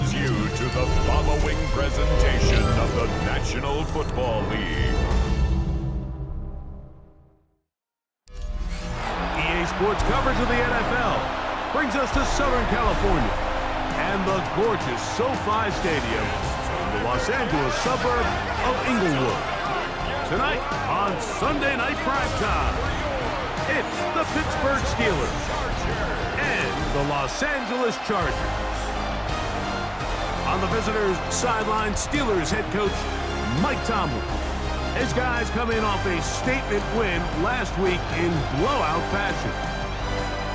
welcomes you to the following presentation of the National Football League. EA Sports coverage of the NFL brings us to Southern California and the gorgeous SoFi Stadium in the Los Angeles suburb of Inglewood. Tonight on Sunday Night Primetime, it's the Pittsburgh Steelers and the Los Angeles Chargers. On the visitors' sideline, Steelers head coach Mike Tomlin. His guys come in off a statement win last week in blowout fashion.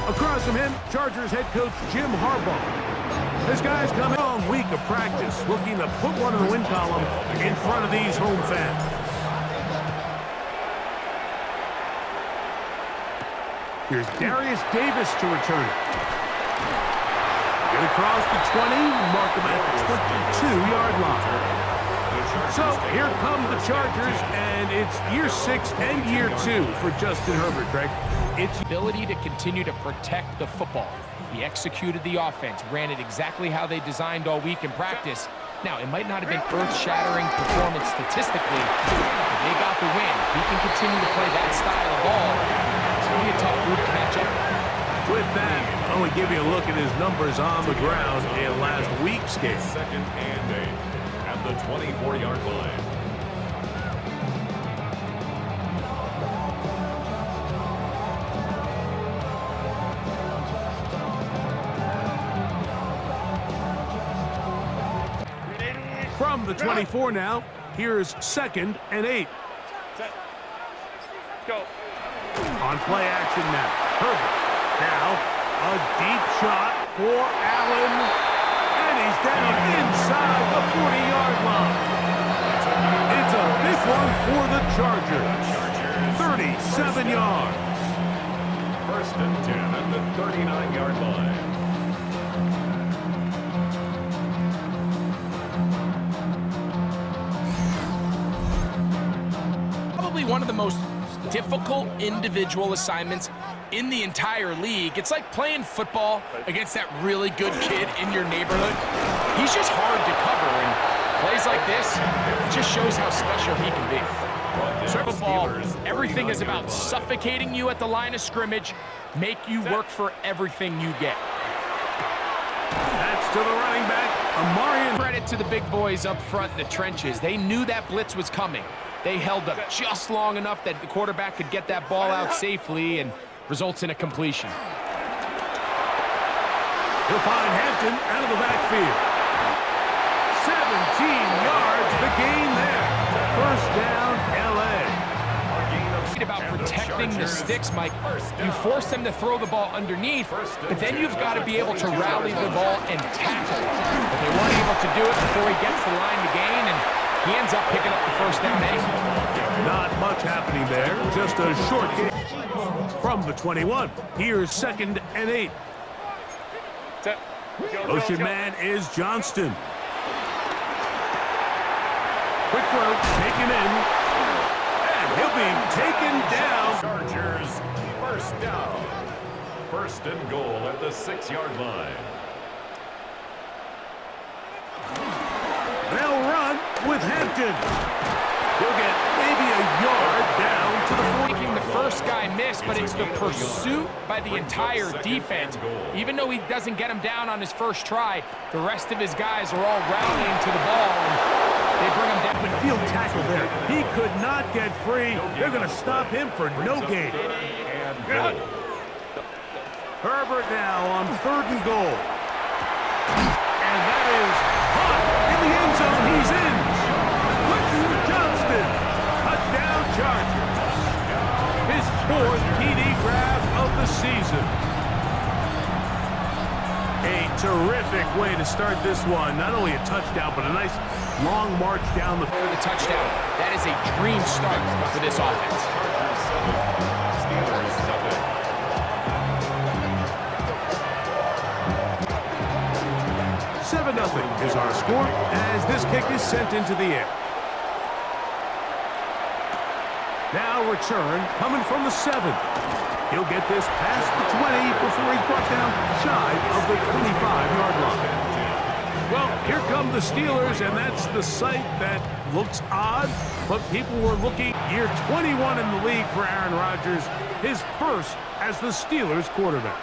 Across from him, Chargers head coach Jim Harbaugh. His guys come in on a week of practice, looking to put one in the win column in front of these home fans. Here's Darius Davis to return it. Get across the 20, mark him at the 22-yard line. So here come the Chargers, and it's year 6 and year 2 for Justin Herbert, Greg. It's ability to continue to protect the football. He executed the offense, ran it exactly how they designed all week in practice. Now, it might not have been earth-shattering performance statistically, but they got the win. He can continue to play that style of ball. It's going to be a tough group to match up. With that, I want to give you a look at his numbers on the ground in last week's game. 2nd and 8 at the 24-yard line. From the 24 now, here's 2nd and 8. Set. Go. On play action now, Herbert. Now, a deep shot for Allen, and he's down inside the 40-yard line. It's a big one for the Chargers. 37 yards. 1st and 10 at the 39-yard line. Probably one of the most difficult individual assignments in the entire league. It's like playing football against that really good kid in your neighborhood. He's just hard to cover, and plays like this, it just shows how special he can be. So football, everything is about suffocating you at the line of scrimmage, make you work for everything you get. That's to the running back, Amarian. Credit to the big boys up front in the trenches. They knew that blitz was coming. They held up just long enough that the quarterback could get that ball out safely and results in a completion. He'll find Hampton out of the backfield. 17 yards, the gain there. 1st down, L.A. About protecting the sticks, Mike. You force them to throw the ball underneath, but then you've got to be able to rally the ball and tackle. But they weren't able to do it before he gets the line to gain, and he ends up picking up the 1st down anyway. Not much happening there, just a short game. From the 21, here's 2nd and 8. Set. Go, Motion go. man is Johnston. Quick throw, taken in, and he'll be taken down. Chargers, 1st down. 1st and goal at the 6-yard line. They'll run with Hampton. He'll get maybe a yard down to the 40. Making the first guy miss, but it's the pursuit by the entire defense. Even though he doesn't get him down on his first try, the rest of his guys are all rallying to the ball, and they bring him down. Field tackle there. He could not get free. They're going to stop him for no gain. Herbert now on 3rd and goal. And that is caught in the end zone. He's in. Quentin Johnston. Touchdown Chargers. His 4th TD grab of the season. A terrific way to start this one. Not only a touchdown, but a nice long march down the field. For the touchdown. That is a dream start for this offense. 7-0 is our score as this kick is sent into the air. Now return coming from the 7. He'll get this past the 20 before he's brought down shy of the 25-yard line. Well, here come the Steelers, and that's the sight that looks odd, but people were looking. Year 21 in the league for Aaron Rodgers, his first as the Steelers quarterback.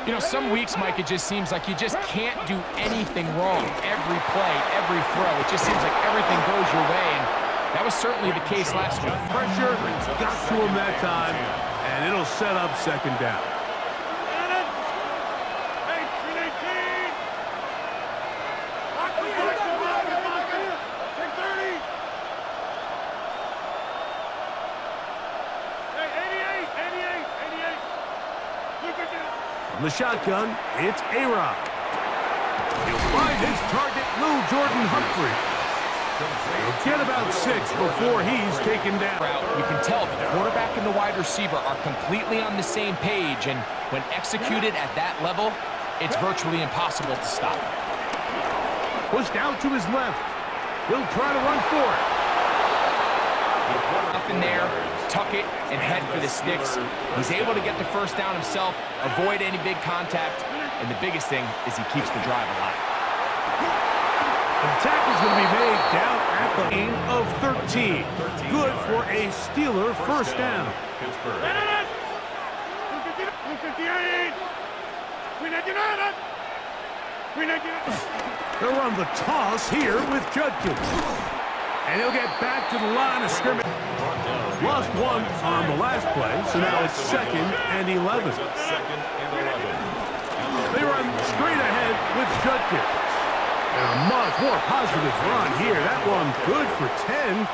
You know, some weeks, Mike, it just seems like you just can't do anything wrong. Every play, every throw, it just seems like everything goes your way, and that was certainly the case last week. Pressure got to him that time, and it'll set up second down. From the shotgun, it's A-Rod. He'll find his target, Lou Jordan Humphrey. He'll get about 6 before he's taken down. You can tell the quarterback and the wide receiver are completely on the same page, and when executed at that level, it's virtually impossible to stop. Pushed out to his left. He'll try to run for it. Nothing there, tuck it, and head for the sticks. He's able to get the first down himself, avoid any big contact, and the biggest thing is he keeps the drive alive. The tackle is going to be made down at the gain of 13. Good for a Steeler first down. Pittsburgh. They'll run the toss here with Judkins. And he'll get back to the line of scrimmage. Lost one on the last play, so now it's 2nd and 11. They run straight ahead with Judkins. And a much more positive run here. That one good for 10.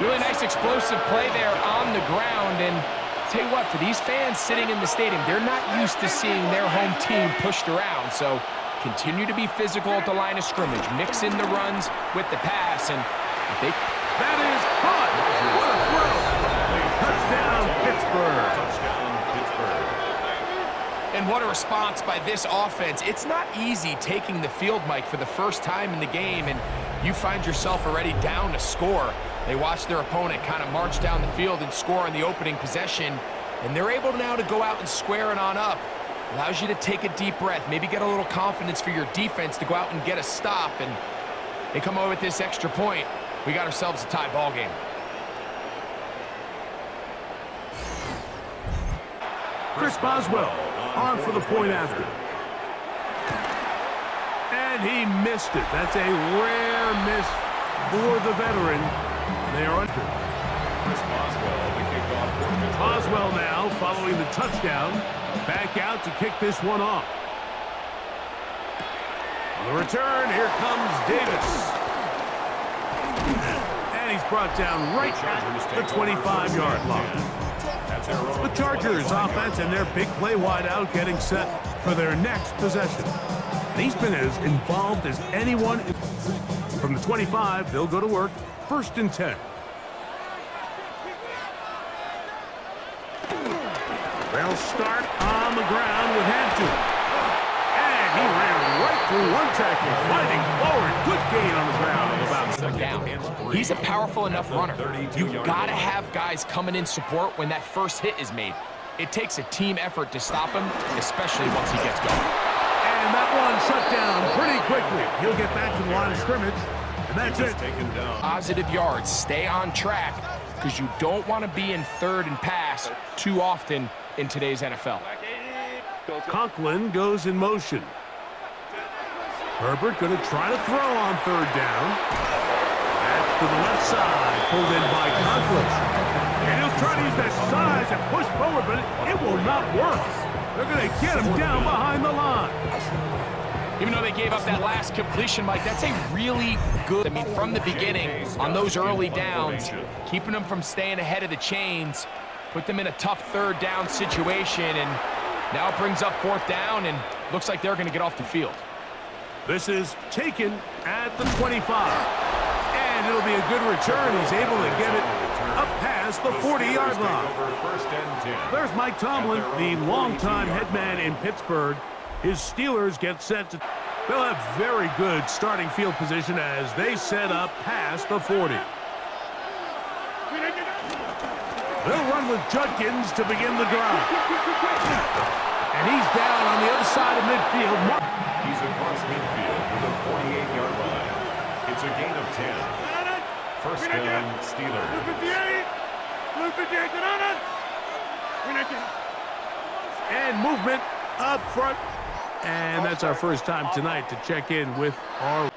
Really nice explosive play there on the ground. And tell you what, for these fans sitting in the stadium, they're not used to seeing their home team pushed around. So continue to be physical at the line of scrimmage. Mix in the runs with the pass. And that is caught. What a throw. Touchdown, Pittsburgh. And what a response by this offense. It's not easy taking the field, Mike, for the first time in the game, and you find yourself already down to score. They watch their opponent kind of march down the field and score on the opening possession, and they're able now to go out and square it on up. Allows you to take a deep breath, maybe get a little confidence for your defense to go out and get a stop, and they come over with this extra point. We got ourselves a tie ball game. Chris Boswell on for the point after. And he missed it. That's a rare miss for the veteran. They are under. Chris Boswell, the kickoff for Pittsburgh. Boswell now following the touchdown. Back out to kick this one off. On the return, here comes Davis. And he's brought down right at the 25-yard line. The Chargers offense and their big play wideout getting set for their next possession. He's been as involved as anyone. From the 25, they'll go to work. 1st and 10. They'll start on the ground with Hampton. And he ran right through one tackle, fighting forward. Good gain on the ground of about down. He's a powerful enough runner. You've got to have guys coming in support when that first hit is made. It takes a team effort to stop him, especially once he gets going. And that one shut down pretty quickly. He'll get back to the line of scrimmage, and that's it. Positive yards. Stay on track, because you don't want to be in 3rd and pass too often in today's NFL. Conklin goes in motion. Herbert going to try to throw on 3rd down. Back to the left side, pulled in by Conklin. And he'll try to use that size and push forward, but it will not work. They're going to get him down behind the line. Even though they gave up that last completion, Mike, that's a really good, from the beginning, on those early downs, keeping them from staying ahead of the chains, put them in a tough 3rd down situation, and now it brings up 4th down, and looks like they're going to get off the field. This is taken at the 25. And it'll be a good return. He's able to get it up past the 40-yard line. There's Mike Tomlin, the longtime head man in Pittsburgh. His Steelers get set to... They'll have very good starting field position as they set up past the 40. They'll run with Judkins to begin the drive. And he's down on the other side of midfield. He's across midfield. the 48-yard line. It's a gain of 10. First down, Steelers. And movement up front. And that's our first time tonight to check in with our...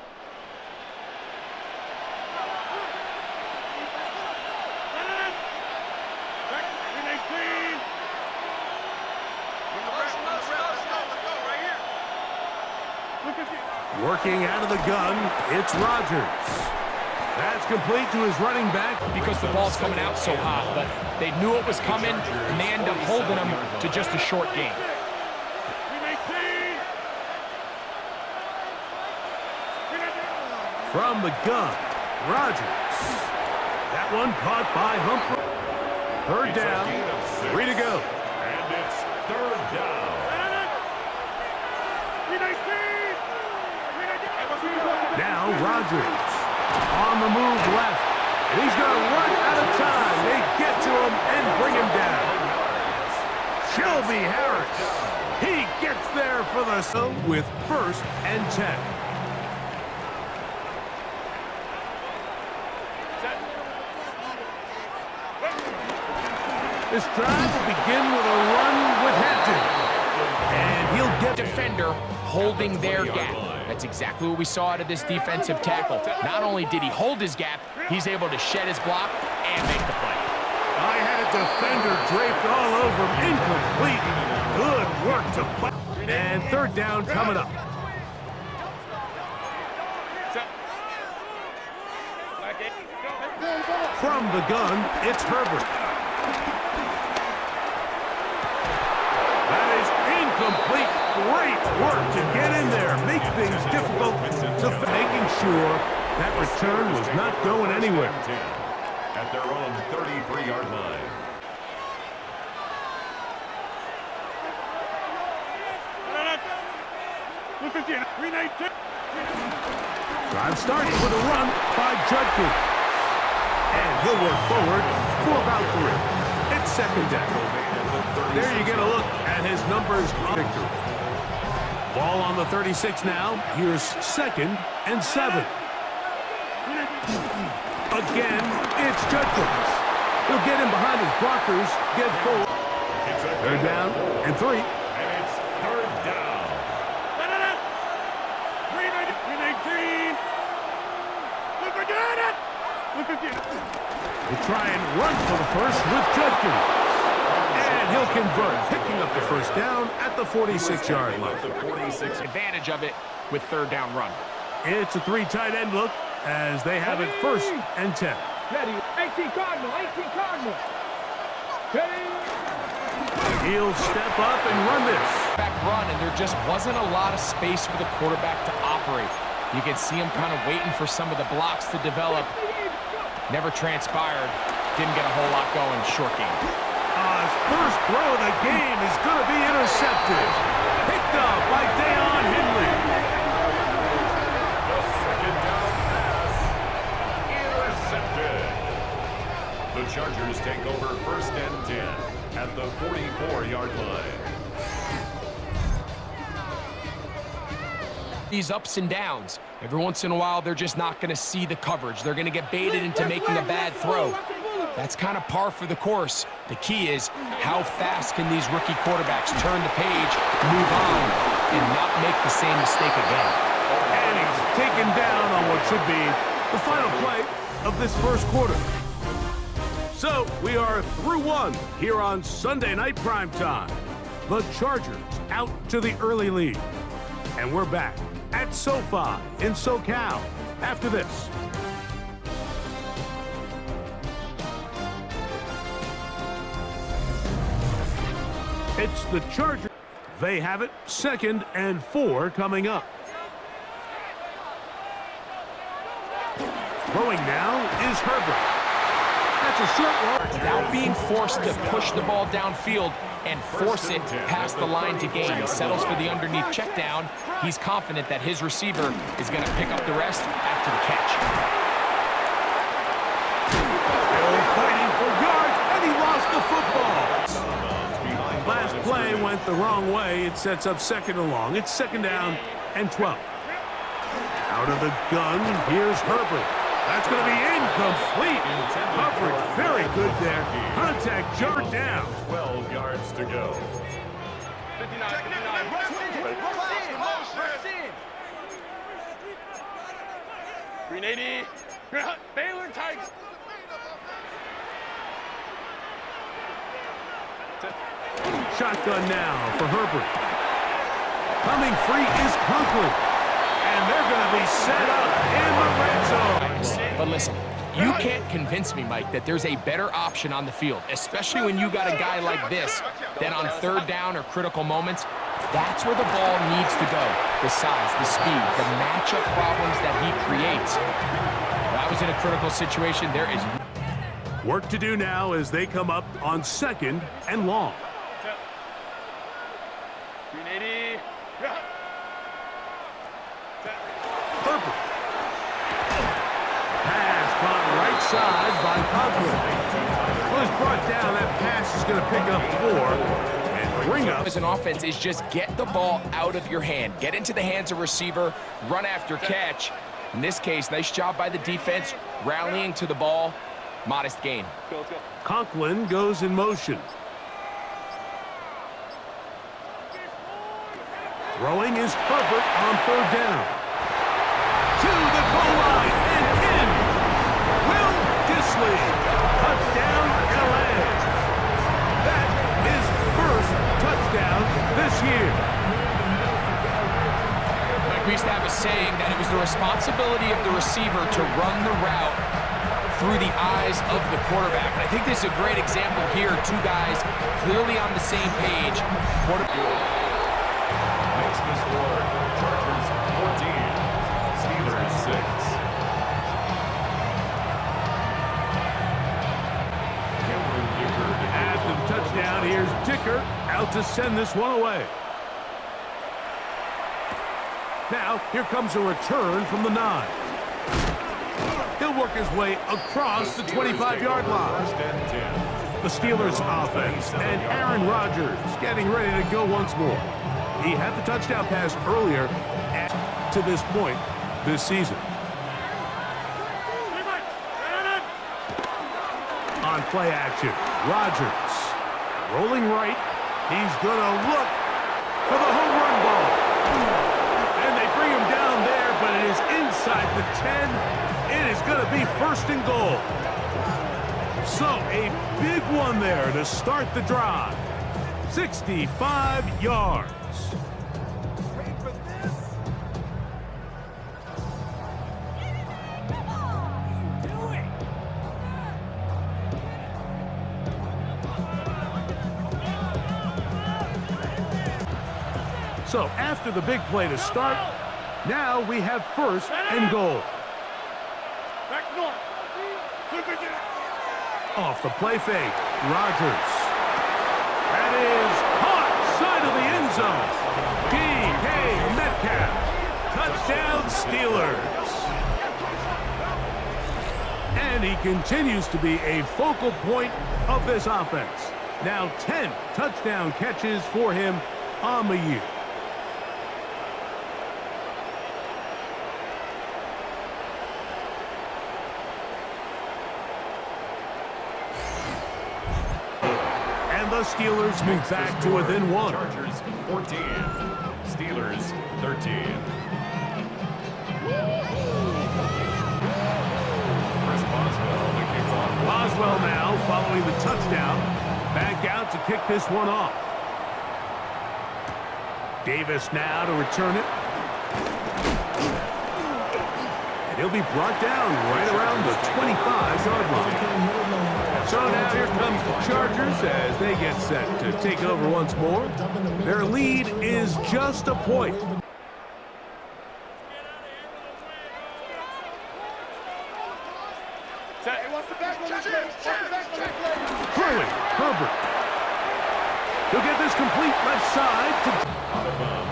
Working out of the gun, it's Rodgers. That's complete to his running back. Because the ball's coming out so hot, but they knew it was coming, and they end up holding him to just a short gain. From the gun, Rodgers. That one caught by Humphrey. Third down, 3 to go. And it's third down. Now Rodgers on the move left. And he's going to run out of time. They get to him and bring him down. Shelby Harris. He gets there for the with first and 10. This drive will begin with a run with Hampton. And he'll get Defender holding their gap. That's exactly what we saw out of this defensive tackle. Not only did he hold his gap, he's able to shed his block and make the play. I had a defender draped all over him. Incomplete. Good work to play. And third down coming up. From the gun, it's Herbert. That is incomplete. Great work to get in there. Make things difficult. Making sure that return was not going anywhere. At their own 33-yard line. Drive starts with a run by Judkins. And he'll work forward for about 3. It's second down. There you get a look at his numbers on victory. Ball on the 36 now. Here's second and 7. Again, it's Judkins. He'll get in behind his blockers, get forward. They're down and 3. And it's third down. We'll try and run for the first with Judkins. And he'll convert, picking up the first down at the 46-yard line. Advantage of it with third down run. It's a 3 tight end look as they have it first and 10. Ready, 18 Cardinal, 18 Cardinal. Ready. He'll step up and run this. Back run, and there just wasn't a lot of space for the quarterback to operate. You could see him kind of waiting for some of the blocks to develop. Never transpired. Didn't get a whole lot going. Short game. His first throw of the game is going to be intercepted. Picked up by Deion Henley. The second down pass. Intercepted. The Chargers take over first and 10 at the 44-yard line. These ups and downs. Every once in a while, they're just not going to see the coverage. They're going to get baited into making a bad throw. That's kind of par for the course. The key is how fast can these rookie quarterbacks turn the page, move on, and not make the same mistake again. And he's taken down on what should be the final play of this first quarter. So we are through 1 here on Sunday Night Primetime. The Chargers out to the early lead. And we're back at SoFi in SoCal after this. It's the Chargers. They have it, second and 4 coming up. Throwing now is Herbert. That's a short one. Without being forced to push the ball downfield and force it past the line to gain. He settles for the underneath check down. He's confident that his receiver is going to pick up the rest after the catch. Still fighting for yards, and he lost the football. Last play went the wrong way. It sets up second and long. It's second down and 12. Out of the gun, here's Herbert. That's going to be incomplete. Coverage very good there. Contact jarred down. 12 yards to go. 59, 380. Baylor Tigers. Shotgun now for Herbert. Coming free is Conklin. And they're going to be set up in the red zone. But listen, you can't convince me, Mike, that there's a better option on the field, especially when you got a guy like this, that on third down or critical moments, that's where the ball needs to go. The size, the speed, the matchup problems that he creates. If I was in a critical situation, there is work to do now as they come up on 2nd and long. 380. Herbert. Pass caught right side by Conklin. Was brought down. That pass is going to pick up 4 and bring up. As an offense is just get the ball out of your hand. Get into the hands of receiver, run after catch. In this case, nice job by the defense, rallying to the ball. Modest gain. Conklin goes in motion. Throwing is Herbert on 3rd down. To the goal line and in. Will Disley. Touchdown, LA. That is first touchdown this year. Like we used to have a saying that it was the responsibility of the receiver to run the route through the eyes of the quarterback. And I think this is a great example here. Two guys clearly on the same page. Makes the score. Chargers 14. Steelers 6. After the touchdown, here's Dicker out to send this one away. Now, here comes a return from the 9. He'll work his way across the 25-yard line. The Steelers offense and Aaron Rodgers getting ready to go once more. He had the touchdown pass earlier to this point this season. On play action, Rodgers rolling right. He's going to look for the home run ball. And they bring him down there, but it is inside the 10. It is going to be 1st and goal. So a big one there to start the drive. 65 yards. So after the big play to start, now we have 1st and goal. Off the play fake, Rodgers. That is caught side of the end zone. DK Metcalf. Touchdown Steelers. And he continues to be a focal point of this offense. Now 10 touchdown catches for him on the year. The Steelers move back to within 1. Chargers 14. Steelers 13. Chris Boswell, the kickoff. Boswell now following the touchdown. Back out to kick this one off. Davis now to return it. And he'll be brought down right around the 25-yard line. So now here comes the Chargers as they get set to take over once more. Their lead is just a point. Throwing, Herbert. He'll get this complete left side to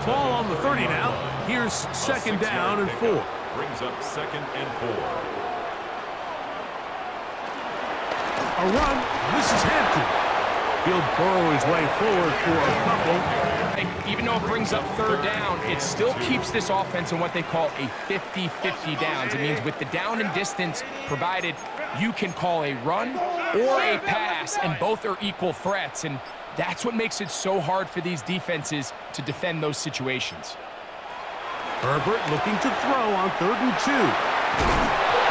ball on the 30 now. Here's 2nd down and 4. Brings up 2nd and 4. A run. This is Hampton. He'll burrow his way forward for a couple. Even though though it brings up third down, it still keeps this offense in what they call a 50-50 downs. It means with the down and distance provided, you can call a run or a pass, and both are equal threats. And that's what makes it so hard for these defenses to defend those situations. Herbert looking to throw on 3rd and 2.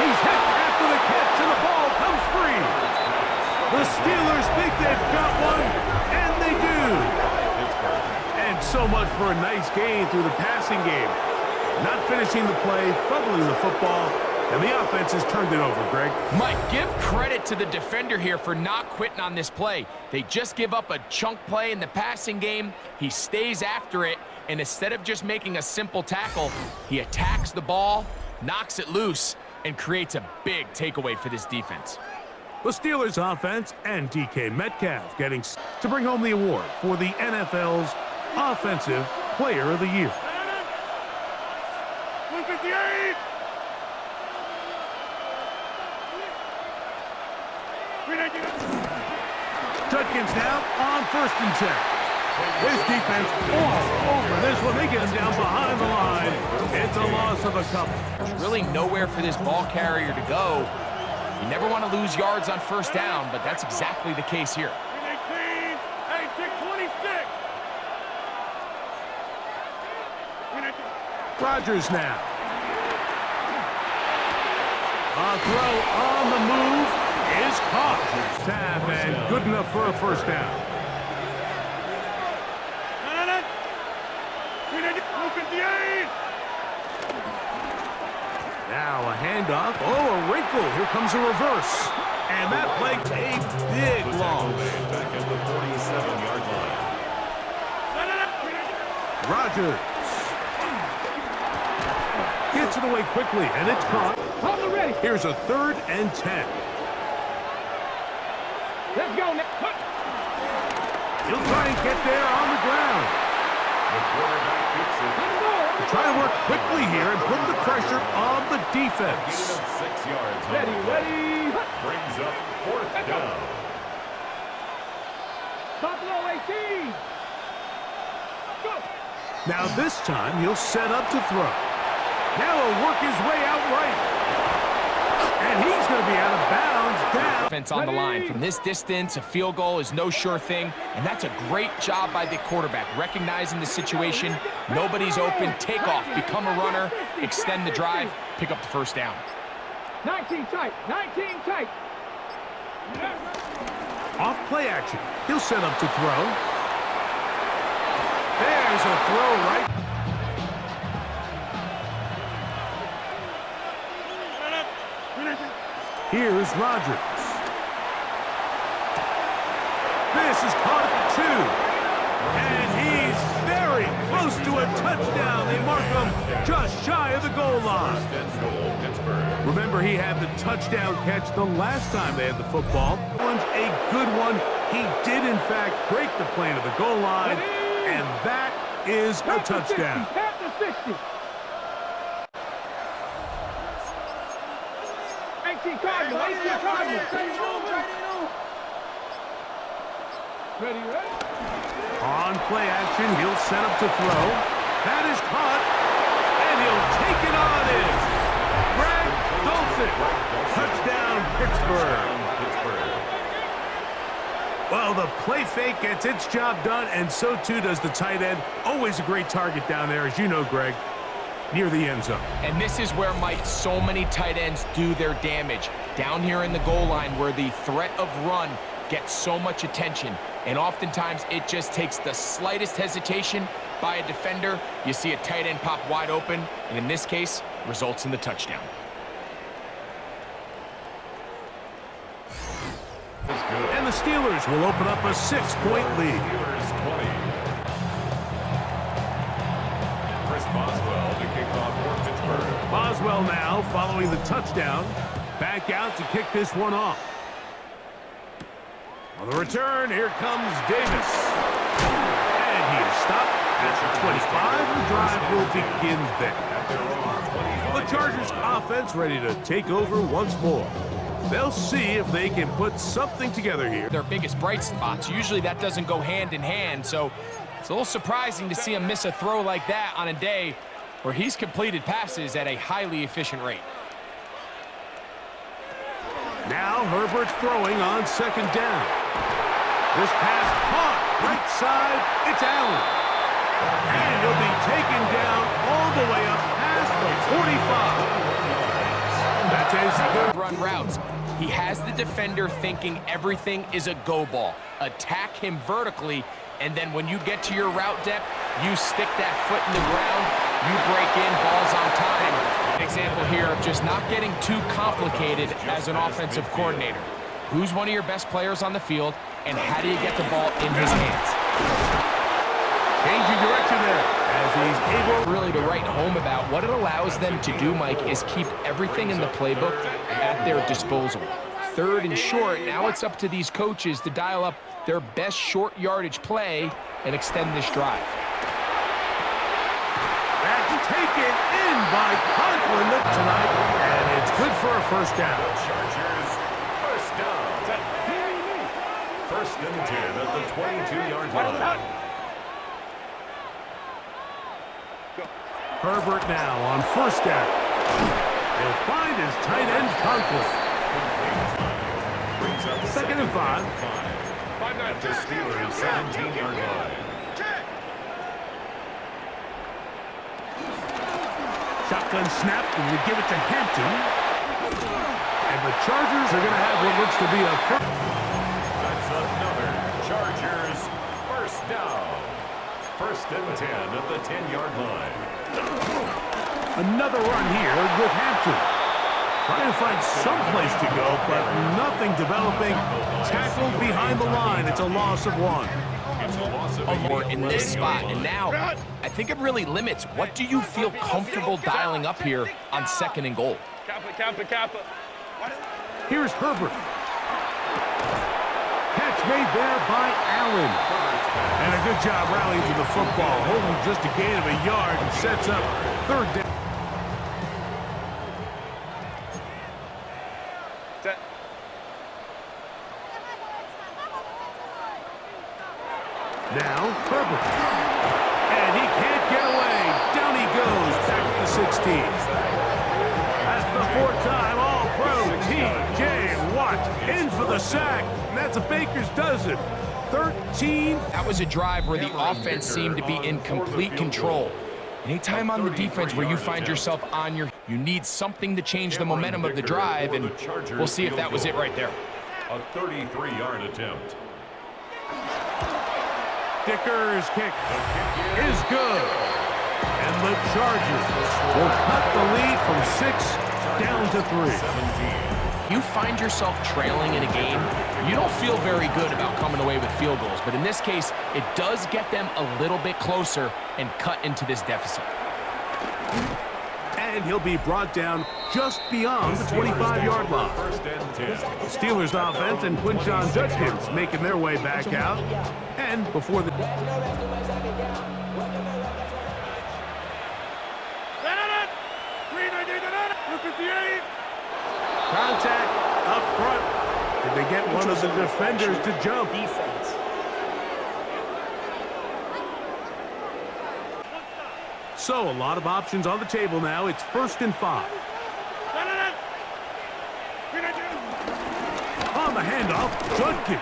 He's hit after the catch, and the ball comes free. The Steelers think they've got one, and they do. And so much for a nice gain through the passing game. Not finishing the play, fumbling the football, and the offense has turned it over, Greg. Mike, give credit to the defender here for not quitting on this play. They just give up a chunk play in the passing game. He stays after it, and instead of just making a simple tackle, he attacks the ball, knocks it loose, and creates a big takeaway for this defense. The Steelers offense and DK Metcalf getting to bring home the award for the NFL's Offensive Player of the Year. 158. Judkins now on 1st and 10. This defense all over this one. They get him down behind the line. It's a loss of a couple. There's really nowhere for this ball carrier to go. You never want to lose yards on 1st down, but that's exactly the case here. 18, 26. Rodgers now. A throw on the move is caught. Tap and good enough for a 1st down. 158. Now a handoff. Oh, a wrinkle. Here comes a reverse. And that play a big loss. Back at the 47-yard line. Rodgers gets it away quickly, and it's caught. Here's a 3rd and 10. Let's go now. He'll try and get there on the ground. The quarterback keeps it. Try to work quickly here and put the pressure on the Gain defense. of 6 yards. on Ready, the play. ready. Brings up 4th down. Buffalo 18. Go. Now this time he'll set up to throw. Now he'll work his way out right. And he's going to be out of bounds down. Defense on the line. From this distance, a field goal is no sure thing, and that's a great job by the quarterback, recognizing the situation. Nobody's open. Take off. Become a runner. Extend the drive. Pick up the 1st down. 19 tight. 19 tight. Off play action. He'll set up to throw. There's a throw right. Here's Rodgers. This is caught at the 2. And he's very close to a touchdown. They mark him just shy of the goal line. 1st and goal, Pittsburgh. Remember, he had the touchdown catch the last time they had the football. One's a good one. He did, in fact, break the plane of the goal line. And that is a touchdown. Tap the 60. 18 Cardinal. 18 Cardinal. Ready, ready. On play action, he'll set up to throw. That is caught, and he'll take it on in. Greg Dulcich. Touchdown, Pittsburgh. Well, the play fake gets its job done, and so too does the tight end. Always a great target down there, as you know, Greg, near the end zone. And this is where, Mike, so many tight ends do their damage. Down here in the goal line where the threat of run gets so much attention. And oftentimes it just takes the slightest hesitation by a defender. You see a tight end pop wide open, and in this case, results in the touchdown. And the Steelers will open up a 6-point lead. Steelers 20. Chris Boswell to kick off for Pittsburgh. Boswell now following the touchdown. Back out to kick this one off. On the return, here comes Davis. And he is stopped at the 25. The drive will begin there. The Chargers offense ready to take over once more. They'll see if they can put something together here. Their biggest bright spots. Usually that doesn't go hand in hand, so It's a little surprising to see him miss a throw like that on a day where he's completed passes at a highly efficient rate. Now Herbert's throwing on second down. This pass caught right side. It's Allen. And he'll be taken down all the way up past the 45. That's his third Run routes. He has the defender thinking everything is a go ball. Attack him vertically, and then when you get to your route depth, you stick that foot in the ground, you break in, balls on time. An example here of just not getting too complicated as an offensive coordinator. Who's one of your best players on the field, and how do you get the ball in his hands? changing direction there as he's able really to write home about. What it allows them to do, Mike, is keep everything in the playbook at their disposal. Third and short, now it's up to these coaches to dial up their best short yardage play and extend this drive. That's taken in by Conklin tonight, and it's good for a first down. Chargers, first down. First and 10 at the 22-yard line. Herbert now on first down. He'll find his tight end Conklin. Brings up Second and 5. At the Steelers' 17-yard line. Shotgun snap, and we give it to Hampton. And the Chargers are going to have what looks to be a first. That's another Chargers first down. First and 10 at the 10-yard line. Another run here with Hampton. Trying to find some place to go, but nothing developing. Tackled behind the line. It's a loss of 1. It's a loss of More in this spot, and now I think it really limits. What do you feel comfortable dialing up here on second and goal? Kappa. Here's Herbert. Catch made there by Allen. And a good job rallying to the football. Holding just a gain of a yard and sets up third down. Now, Herbert. And he can't get away. Down he goes. Back to the 16. That's the four-time All-Pro T.J. Watt in for the sack. And that's a Baker's dozen. 13. That was a drive where the offense seemed to be in complete control. Anytime on the defense where you find yourself on your, you need something to change the momentum of the drive, and we'll see if that was it right there. A 33-yard attempt. Dicker's kick is good. And the Chargers will cut the lead from 6 down to 3. You find yourself trailing in a game, you don't feel very good about coming away with field goals, but in this case, it does get them a little bit closer and cut into this deficit. And he'll be brought down just beyond the 25-yard line. First and 10. Steelers offense and Quinshon Judkins making their way back out. And before the... Contact up front. Did they get one of the defenders to jump? So a lot of options on the table now. It's first and 5. On the handoff, Judkins.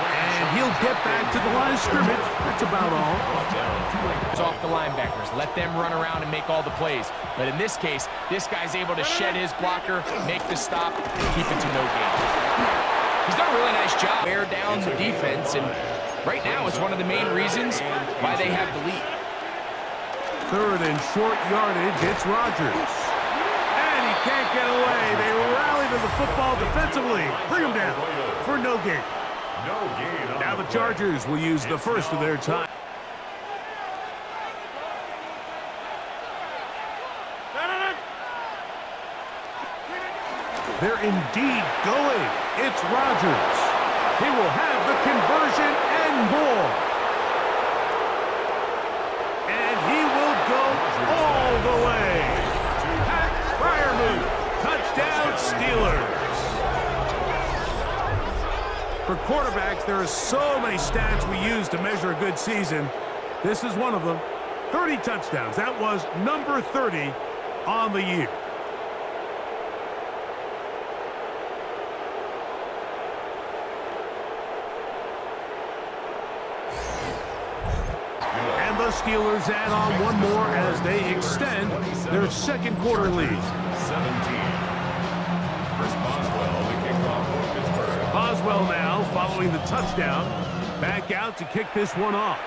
And he'll get back to the line of scrimmage. That's about all. It's off the linebackers. Let them run around and make all the plays. But in this case, this guy's able to shed his blocker, make the stop, and keep it to no gain. He's done a really nice job. Wear down the defense, and right now it's one of the main reasons why they have the lead. Third and short yardage, it's Rodgers. And he can't get away. They rally to the football defensively. Bring him down for no gain. No gain on Now the Chargers will use the first of their time. They're indeed going. It's Rodgers. He will have the conversion and more. And he will go all the way. Pat Fryermuth, touchdown Steelers. For quarterbacks, there are so many stats we use to measure a good season. This is one of them. 30 touchdowns. That was number 30 on the year. And the Steelers add on one more as they extend their second quarter lead. 17. Chris Boswell, the kickoff for Pittsburgh. Boswell now following the touchdown. Back out to kick this one off.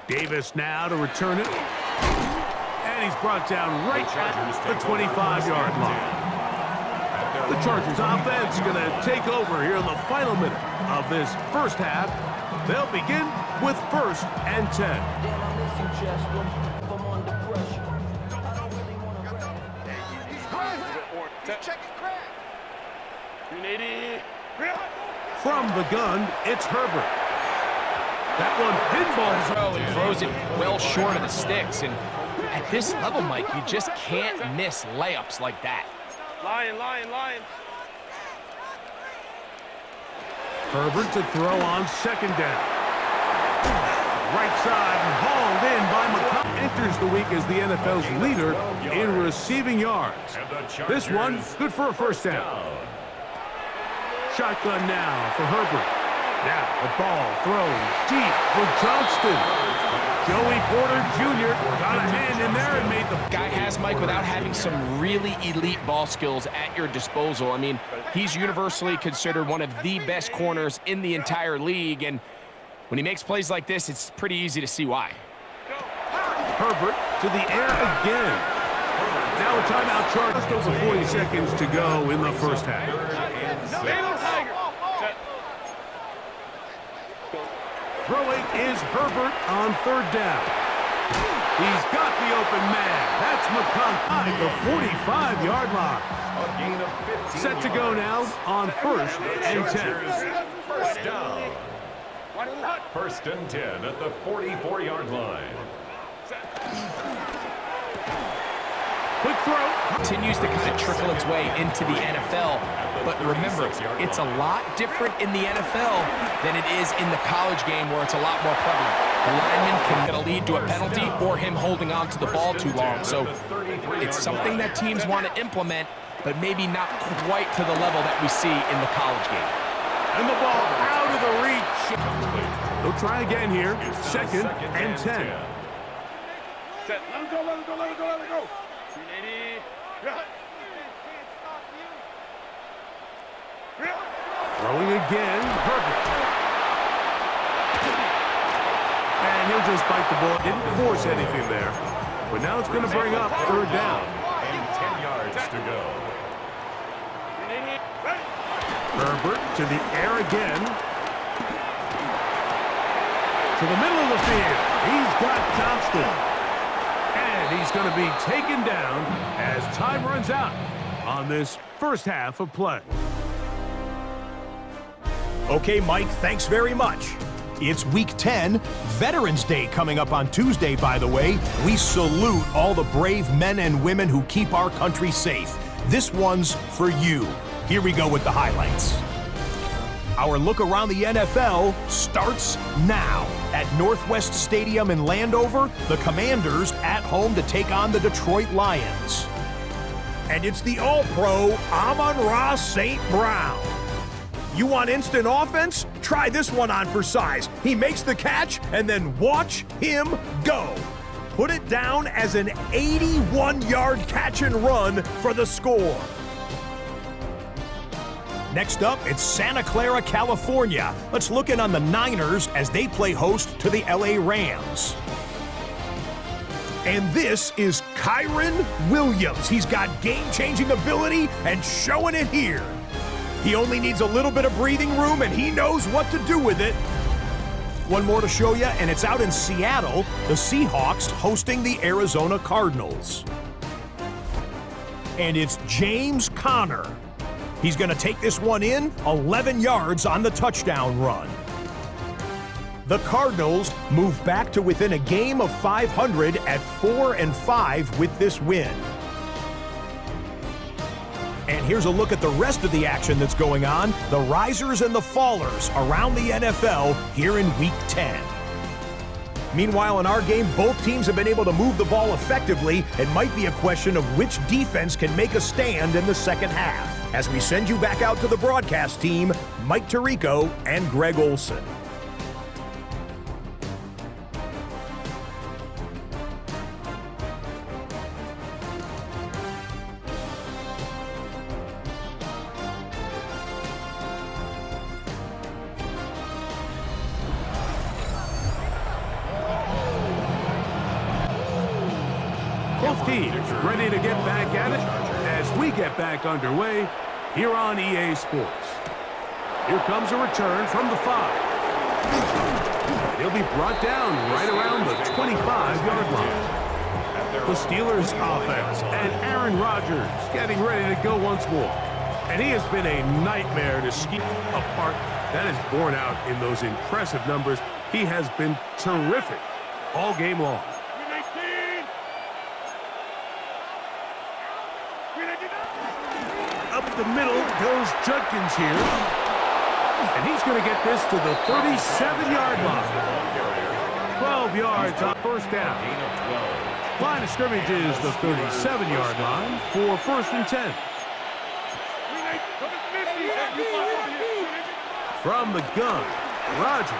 Davis now to return it. And he's brought down right at the 25-yard line. The Chargers offense going to take over here in the final minute of this first half. They'll begin with 1st and 10. From the gun, it's Herbert. That one pinballs Throw and throws it well short of the sticks. And at this level, Mike, you just can't miss layups like that. Lion. Herbert to throw on 2nd down. Right side and hauled in by McCollum. Enters the week as the NFL's leader in receiving yards. This one, good for a 1st down. Shotgun now for Herbert. Now the ball thrown deep for Johnston. Joey Porter Jr. got a hand in there and made the... Guy has, Mike, without having some really elite ball skills at your disposal. I mean, he's universally considered one of the best corners in the entire league, and when he makes plays like this, it's pretty easy to see why. Herbert to the air again. Now a timeout charge. Just over 40 seconds to go in the first half. Throwing is Herbert on 3rd down. He's got the open man. That's McCollum at the 45-yard line. Set to go now on 1st and 10. First down. 1st and 10 at the 44-yard line. Quick throw. Continues to kind of trickle its way into the NFL. But remember, it's a lot different in the NFL than it is in the college game where it's a lot more prevalent. The lineman can get a lead to a penalty or him holding on to the ball too long. So it's something that teams want to implement, but maybe not quite to the level that we see in the college game. And the ball out of the reach. They'll try again here. 2nd and 10. Let him go. Throwing again, Herbert. And he'll just bite the ball. Didn't force anything there. But now it's going to bring up 3rd down. And 10 yards to go. Herbert to the air again. To the middle of the field. He's got Johnston. And he's going to be taken down as time runs out on this first half of play. Okay, Mike, thanks very much. It's Week 10, Veterans Day coming up on Tuesday, by the way. We salute all the brave men and women who keep our country safe. This one's for you. Here we go with the highlights. Our look around the NFL starts now. At Northwest Stadium in Landover, the Commanders at home to take on the Detroit Lions. And it's the All-Pro Amon-Ra St. Brown. You want instant offense? Try this one on for size. He makes the catch, and then watch him go. Put it down as an 81-yard catch and run for the score. Next up, it's Santa Clara, California. Let's look in on the Niners as they play host to the LA Rams. And this is Kyron Williams. He's got game-changing ability and showing it here. He only needs a little bit of breathing room, and he knows what to do with it. One more to show you, and it's out in Seattle, the Seahawks hosting the Arizona Cardinals. And it's James Conner. He's going to take this one in, 11 yards on the touchdown run. The Cardinals move back to within a game of 500 at 4-5 with this win. And here's a look at the rest of the action that's going on, the risers and the fallers around the NFL here in Week 10. Meanwhile, in our game, both teams have been able to move the ball effectively. It might be a question of which defense can make a stand in the second half. As we send you back out to the broadcast team, Mike Tirico and Greg Olson. Both teams ready to get back at it as we get back underway here on EA Sports. Here comes a return from the 5. He'll be brought down right around the 25-yard line. The Steelers offense and Aaron Rodgers getting ready to go once more. And he has been a nightmare to scheme apart. That is borne out in those impressive numbers. He has been terrific all game long. Up the middle goes Judkins here. And he's going to get this to the 37-yard line. 12 yards on first down. Line of scrimmage is the 37-yard line for 1st and 10. From the gun, Rodgers.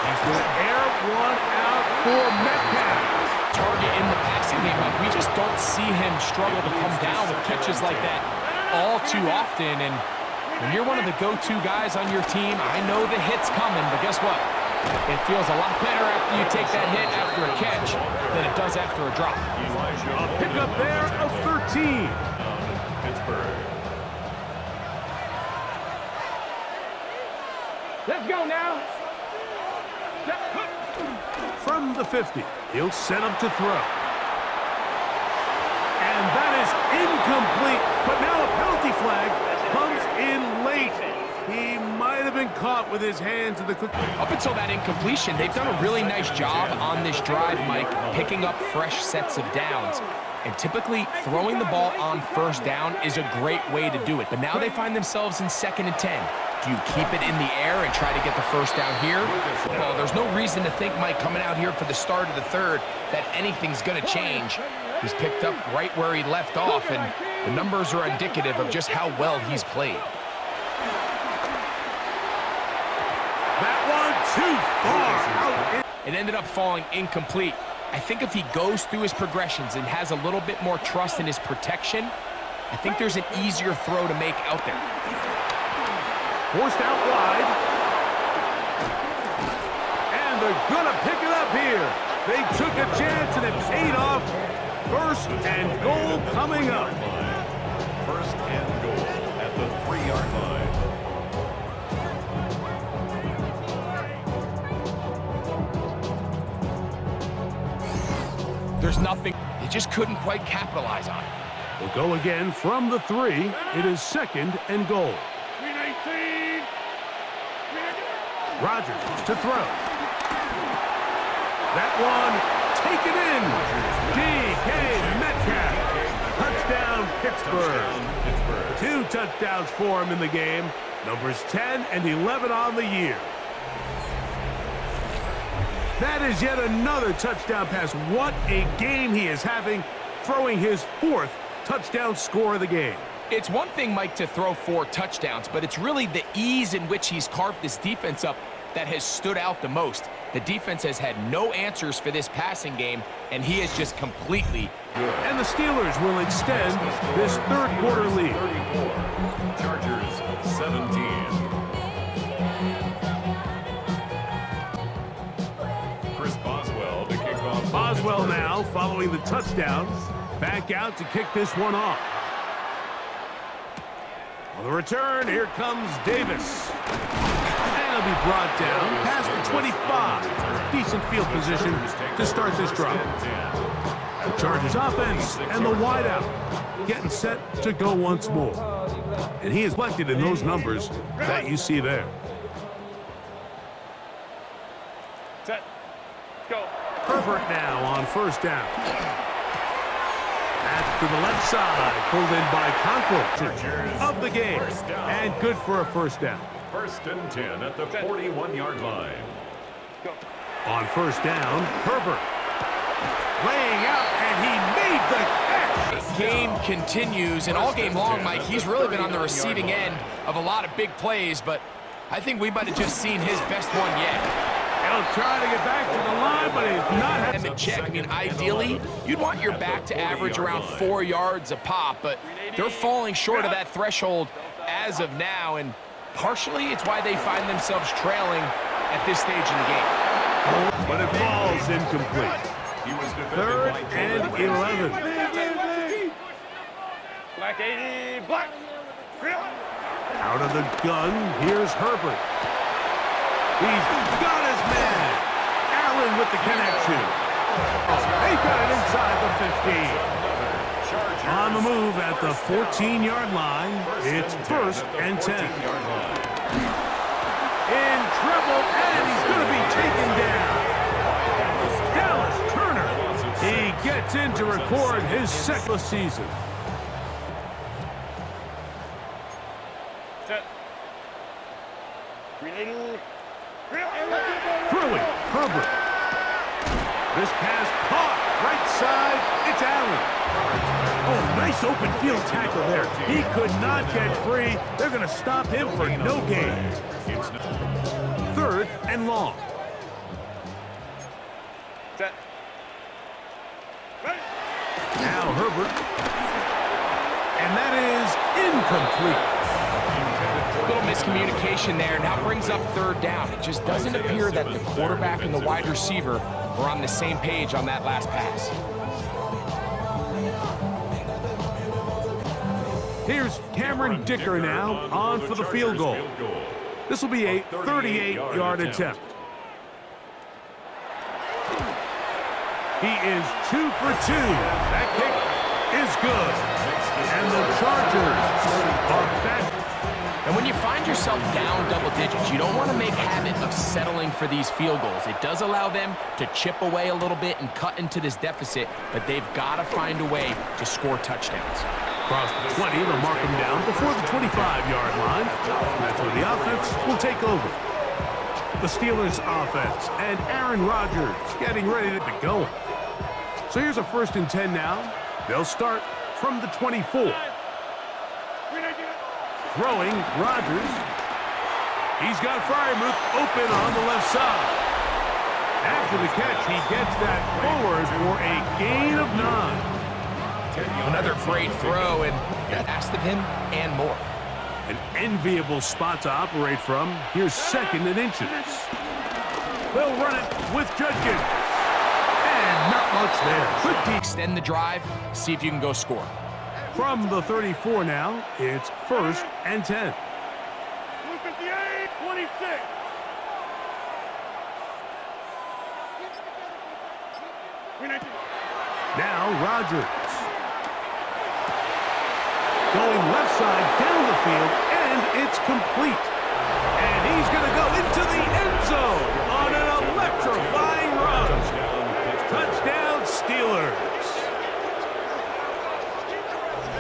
He's going to air one out for Metcalf. Target in the passing game, but we just don't see him struggle to come down with catches like that all too often. And when you're one of the go-to guys on your team, I know the hit's coming, but guess what? It feels a lot better after you take that hit after a catch than it does after a drop. A pickup there of 13. Pittsburgh. Let's go now. From the 50, he'll set up to throw. And that is incomplete, but now a penalty flag comes in late. He might have been caught with his hands in the cookie. Up until that incompletion, they've done a really nice job on this drive, Mike, picking up fresh sets of downs. And typically, throwing the ball on first down is a great way to do it. But now they find themselves in 2nd and 10. Do you keep it in the air and try to get the first down here? Well, there's no reason to think, Mike, coming out here for the start of the third, that anything's going to change. He's picked up right where he left off, and the numbers are indicative of just how well he's played. That one too far. It ended up falling incomplete. I think if he goes through his progressions and has a little bit more trust in his protection, I think there's an easier throw to make out there. Forced out wide. And they're going to pick it up here. They took a chance and it paid off. 1st and goal coming up. 1st and goal at the 3-yard line. There's nothing. He just couldn't quite capitalize on it. We'll go again from the 3. It is 2nd and goal. Rodgers to throw. That one taken in. DK Metcalf. Touchdown, Pittsburgh. 2 touchdowns for him in the game. Numbers 10 and 11 on the year. That is yet another touchdown pass. What a game he is having, throwing his 4th touchdown score of the game. It's one thing, Mike, to throw 4 touchdowns, but it's really the ease in which he's carved this defense up that has stood out the most. The defense has had no answers for this passing game, and he is just completely good. And the Steelers will extend this 3rd quarter lead. 34, Chargers 17. Chris Boswell to kick off. Boswell now following the touchdown. Back out to kick this one off. On the return, here comes Davis. And he'll be brought down past the 25. Decent field position to start this drive. The Chargers offense and the wideout getting set to go once more. And he is reflected in those numbers that you see there. Set. Go. Herbert now on 1st down. Pass to the left side, pulled in by Conklin of the game, and good for a first down. 1st and 10 at the 41-yard line. On first down, Herbert laying out, and he made the catch. Game continues, and all game long, Mike, he's really been on the receiving end of a lot of big plays, but I think we might have just seen his best one yet. He'll try to get back to the line, but he's not. And the check, I mean, ideally, you'd want your back to average around 4 yards a pop, but they're falling short of that threshold as of now, and partially it's why they find themselves trailing at this stage in the game. But it falls incomplete. He was defended 3rd by and 11. Black 80, black. Out of the gun, here's Herbert. He's got his man. Allen with the connection. They got it inside the 15. On the move at the 14-yard line, it's 1st and 10. In trouble, and he's going to be taken down. Dallas Turner, he gets in to record his second season. Set. Throwing, Herbert. This pass caught, right side, it's Allen. Oh, nice open field tackle there. He could not get free. They're going to stop him for no gain. 3rd and long. Set. Now Herbert. And that is incomplete. A little miscommunication there. Now brings up 3rd down. It just doesn't appear that the quarterback and the wide receiver were on the same page on that last pass. Here's Cameron Dicker now on for the field goal. This will be a 38-yard attempt. He is 2 for 2. That kick is good. And the Chargers are back. And when you find yourself down double digits, you don't want to make habit of settling for these field goals. It does allow them to chip away a little bit and cut into this deficit, but they've got to find a way to score touchdowns. Across the 20, they'll mark him down before the 25-yard line. That's where the offense will take over. The Steelers' offense and Aaron Rodgers getting ready to go. So here's a 1st and 10 now. They'll start from the 24. Throwing, Rodgers. He's got Freiermuth open on the left side. After the catch, he gets that forward for a gain of 9. Another great throw, and that asked of him and more. An enviable spot to operate from. Here's 2nd and inches. They'll run it with Judkins. And not much there. Quick to extend the drive, see if you can go score. From the 34 now, it's 1st and 10. 58, 26. Now Rodgers. Going left side down the field, and it's complete. And he's going to go into the end zone on an electrifying run. Touchdown, Steelers.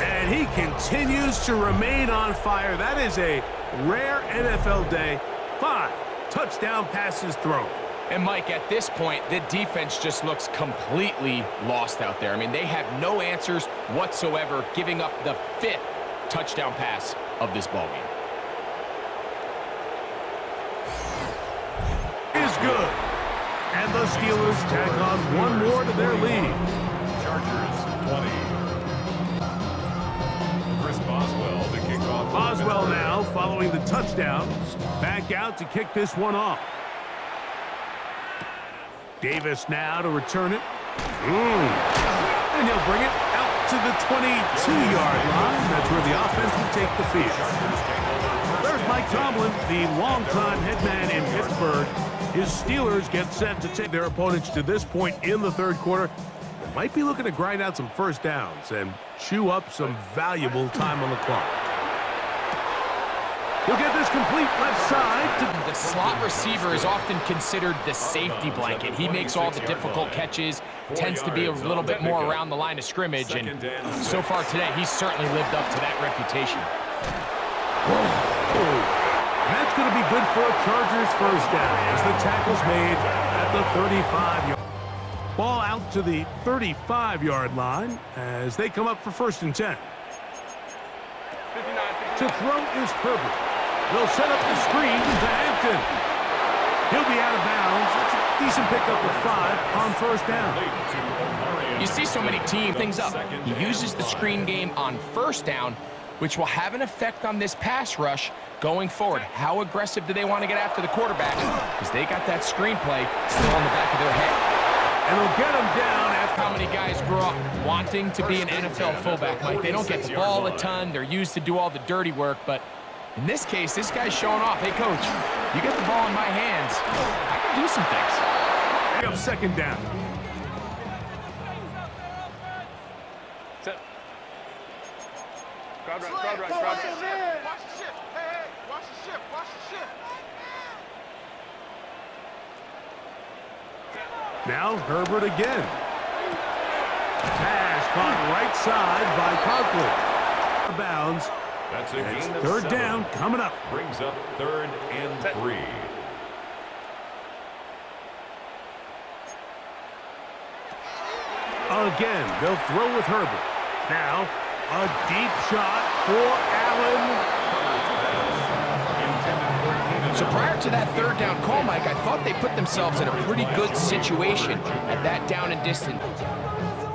And he continues to remain on fire. That is a rare NFL day. 5 touchdown passes thrown. And Mike, at this point, the defense just looks completely lost out there. I mean, they have no answers whatsoever, giving up the 5th touchdown pass of this ballgame. Is good. And the Steelers tack on one more to their lead. Chargers 20. Chris Boswell to kick off. Boswell now following the touchdown. Back out to kick this one off. Davis now to return it. And he'll bring it out to the 22-yard line. That's where the offense will take the field. There's Mike Tomlin, the longtime head man in Pittsburgh. His Steelers get set to take their opponents to this point in the 3rd quarter. They might be looking to grind out some first downs and chew up some valuable time on the clock. He'll get this complete left side. The slot receiver is often considered the safety blanket. He makes all the difficult catches, tends to be a little bit more around the line of scrimmage, and so far today, he's certainly lived up to that reputation. And that's going to be good for a Chargers first down as the tackle's made at the 35-yard. Ball out to the 35-yard line as they come up for 1st and 10. 59. To throw is Herbert. They'll set up the screen to Hampton. He'll be out of bounds. That's a decent pickup of 5 on 1st down. You see so many teams things up. He uses the screen game on 1st down, which will have an effect on this pass rush going forward. How aggressive do they want to get after the quarterback? Because they got that screenplay still on the back of their head. And they'll get him down after. How many guys grow up wanting to be an NFL fullback, Mike? They don't get the ball a ton. They're used to do all the dirty work. But in this case, this guy's showing off. Hey, coach, you get the ball in my hands. I can do some things. They have 2nd down. Set. Crowd right, crowd right, crowd right. Watch the ship. Hey, watch the ship. Watch the ship. Now Herbert again. Pass caught right side by Conklin. Bounds. That's a It's gain of 3rd 7. down coming up. Brings up 3rd and 3. Again, they'll throw with Herbert. Now, a deep shot for Allen. So prior to that 3rd down call, Mike, I thought they put themselves in a pretty good situation at that down and distance.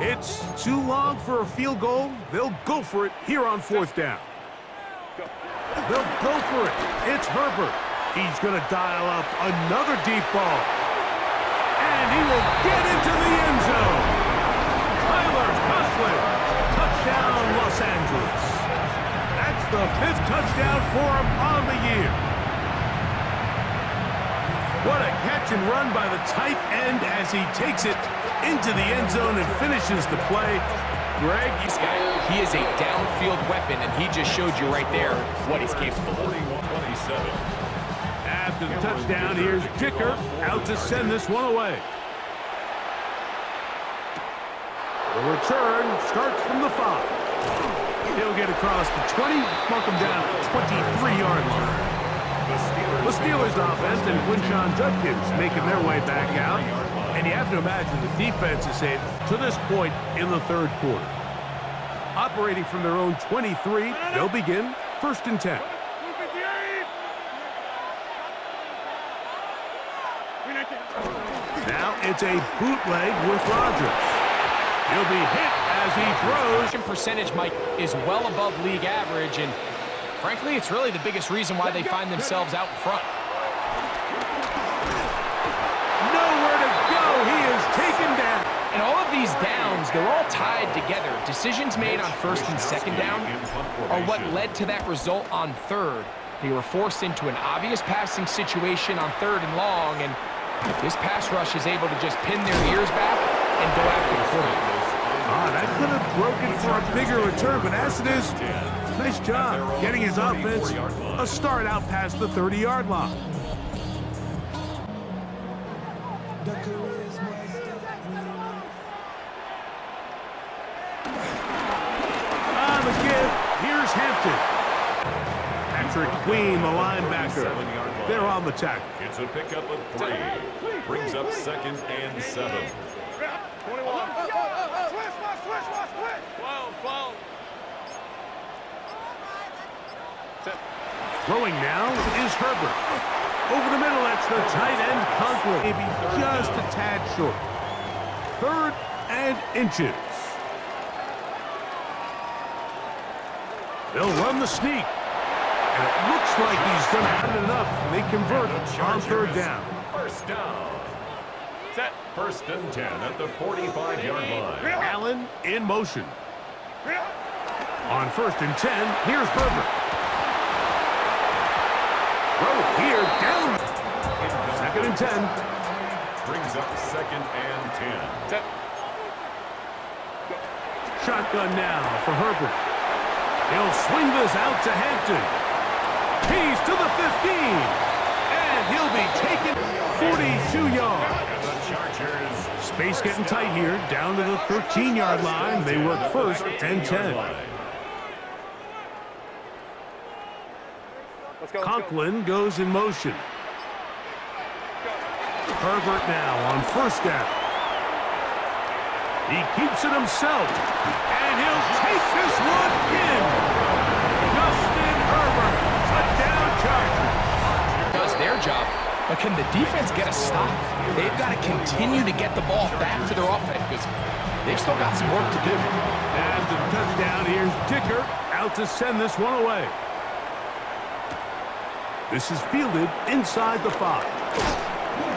It's too long for a field goal. They'll go for it here on 4th down. They'll go for it. It's Herbert. He's going to dial up another deep ball. And he will get into the end zone. Tyler Conklin. Touchdown, Los Angeles. That's the 5th touchdown for him on the year. What a catch and run by the tight end as he takes it into the end zone and finishes the play. Greg, This guy, he is a downfield weapon, and he just showed you right there what he's capable of. 41-27. after the touchdown, here's Kicker out to send this one away. The return starts from the 5. He'll get across the 20, mark him down at the 23-yard line. The Steelers offense and Quinshon Judkins making their way back out. And you have to imagine the defense is saying to this point in the 3rd quarter. Operating from their own 23, they'll begin 1st and 10. Now it's a bootleg with Rodgers. He'll be hit as he throws. Percentage, Mike, is well above league average, and frankly, it's really the biggest reason why they find themselves out in front. Nowhere to go. He is taken down. And all of these downs, they're all tied together. Decisions made on 1st and 2nd down are what led to that result on 3rd. They were forced into an obvious passing situation on 3rd and long, and this pass rush is able to just pin their ears back and go after the quarterback. That could have broken for a bigger return, but as it is, nice job getting his offense a start out past the 30-yard line. On the give, here's Hampton. Patrick Queen, the linebacker. They're on the tackle. It's a pickup of 3. Brings up 2nd and 7. 21. Switch. 12. Throwing now is Herbert. Over the middle, that's the tight end, Conklin. Maybe just a tad short. 3rd and inches. They'll run the sneak. And it looks like he's going to have enough. They convert on 3rd down. 1st down. Set. 1st and 10 at the 45-yard line. Allen in motion. On 1st and 10, here's Herbert. Throw here, down. 2nd and 10. Brings up 2nd and 10. Set. Shotgun now for Herbert. He'll swing this out to Hampton. He's to the 15. And he'll be taken 42 yards. The Chargers. Space getting tight here, down to the 13-yard line. They work first and 10. Let's go. Conklin goes in motion. Herbert now on first down. He keeps it himself, and he'll take this one in. Justin Herbert, touchdown Chargers. Does their job, but can the defense get a stop? They've got to continue to get the ball back to their offense because they've still got some work to do. After the touchdown, here's Dicker out to send this one away. This is fielded inside the 5.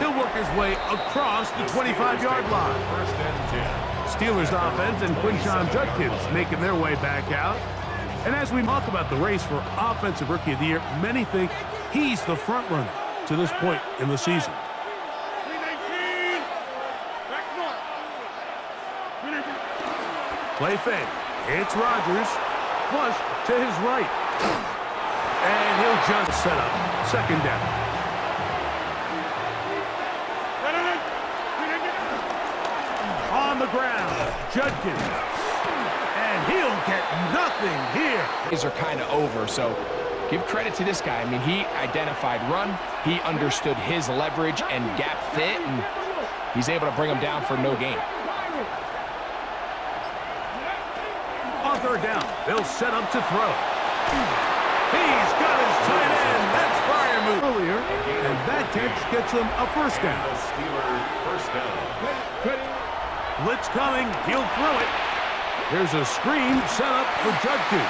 He'll work his way across the 25-yard line. First and 10. Steelers offense and Quinshon Judkins making their way back out. And as we talk about the race for Offensive Rookie of the Year, many think he's the front runner to this point in the season. 319. Back north. 319. Play fake. It's Rodgers. Flush to his right. And he'll just set up second down. On the ground, Judkins. And he'll get nothing here. These are kind of over, so give credit to this guy. I mean, he identified run, he understood his leverage and gap fit, and he's able to bring him down for no gain. On third down, they'll set up to throw. He's got his tight end. That's fire move earlier, and that catch gets him a first down. The Steelers first down. Blitz coming. He'll throw it. There's a screen set up for Judkins.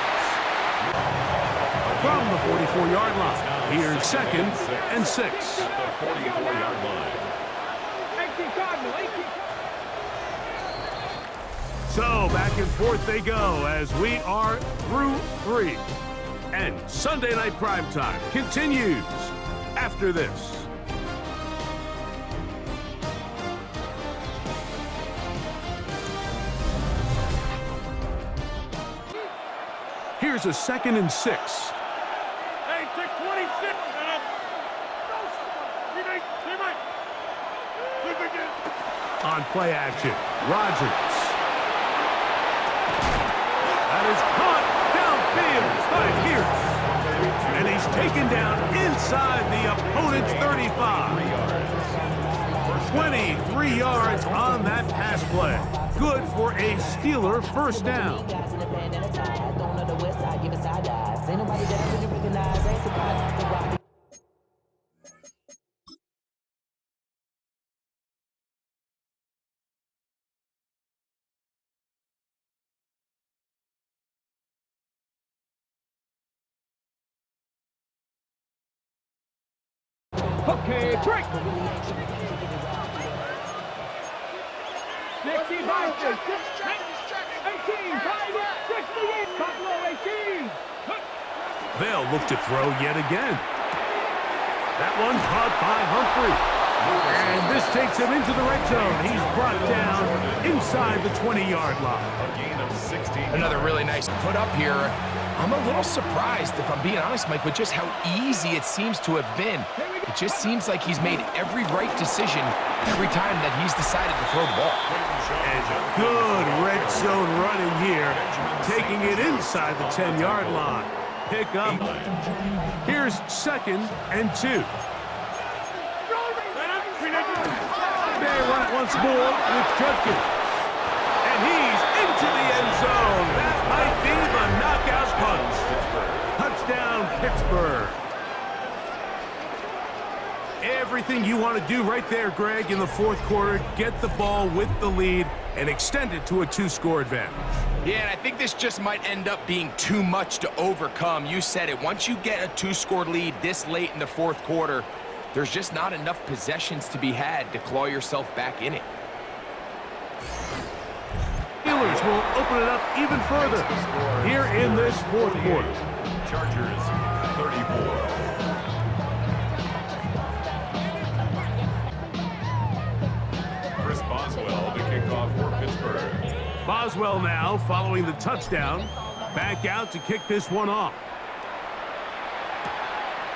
From the 44-yard line, here's second and 6. The 44-yard line. 18 Cardinal, 18. So back and forth they go as we are through 3. And Sunday Night Primetime continues after this. Here's a second and 6. Hey, 626. On play action, Rodgers. That is caught downfield by Pierce. And he's taken down inside the opponent's 35. 23 yards on that pass play. Good for a Steeler first down. Okay, break. 65, 18, 68, Buffalo 18. They'll look to throw yet again. That one caught by Humphrey. And this takes him into the red zone. He's brought down inside the 20-yard line. A gain of 16. Another really nice put up here. I'm a little surprised, if I'm being honest, Mike, with just how easy it seems to have been. It just seems like he's made every right decision every time that he's decided to throw the ball. And good red zone running here, taking it inside the 10-yard line. Pick up. Here's second and 2. They run it once more with Judkins. And he's into the end zone. That might be the knockout punch. Touchdown, Pittsburgh. Everything you want to do right there, Greg, in the fourth quarter. Get the ball with the lead and extend it to a 2-score advantage. Yeah, and I think this just might end up being too much to overcome. You said it. Once you get a 2-score lead this late in the fourth quarter, there's just not enough possessions to be had to claw yourself back in it. Steelers will open it up even further here in this fourth quarter. Chargers 34. Chris Boswell to kick off for Pittsburgh. Boswell now following the touchdown. Back out to kick this one off.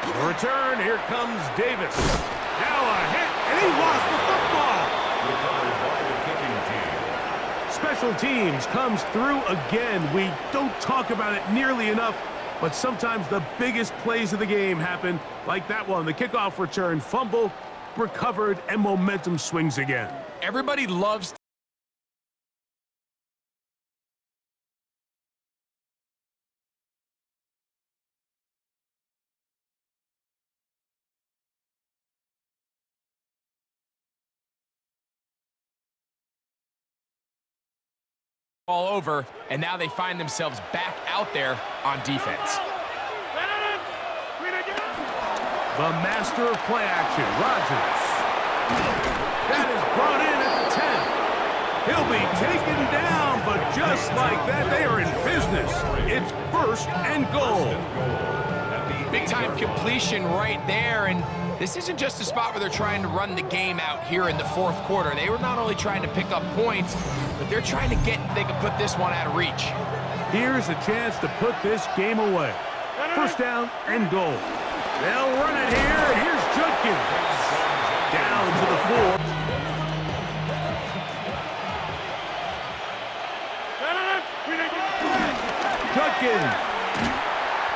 The return, here comes Davis. Now a hit, and he lost the football. Recovered by the kicking team. Special teams comes through again. We don't talk about it nearly enough, but sometimes the biggest plays of the game happen, like that one. The kickoff return, fumble, recovered, and momentum swings again. Everybody loves all over, and now they find themselves back out there on defense. The master of play action, Rodgers. That is brought in at the 10. He'll be taken down, but just like that, they are in business. It's 1st and goal. Big time completion right there, and this isn't just a spot where they're trying to run the game out here in the 4th quarter. They were not only trying to pick up points, but they're trying to get if they can put this one out of reach. Here's a chance to put this game away. 1st down and goal. They'll run it here, and here's Judkins. Down to the 4. Judkins.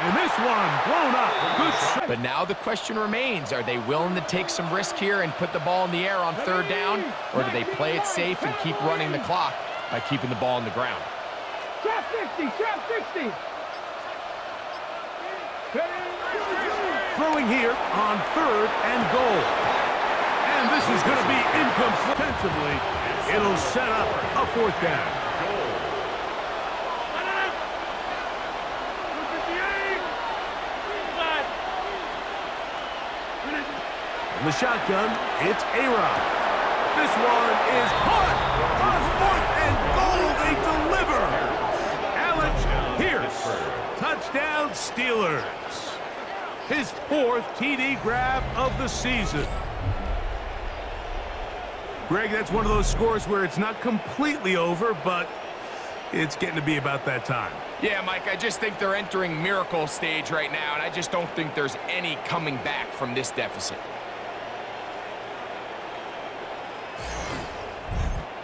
And this one blown up. Good. But now the question remains, are they willing to take some risk here and put the ball in the air on 3rd down, or do they play it safe and keep running the clock by keeping the ball on the ground? Trap 60, trap 60. Throwing here on 3rd and goal. And this is going to be incomplete. Defensively, it'll set up a 4th down. In the shotgun, it's A-Rod. This one is caught on 4th and goal. They deliver. Alex Pierce. Touchdown Steelers. His 4th TD grab of the season. Greg, that's one of those scores where it's not completely over, but it's getting to be about that time. Yeah, Mike, I just think they're entering miracle stage right now, and I just don't think there's any coming back from this deficit.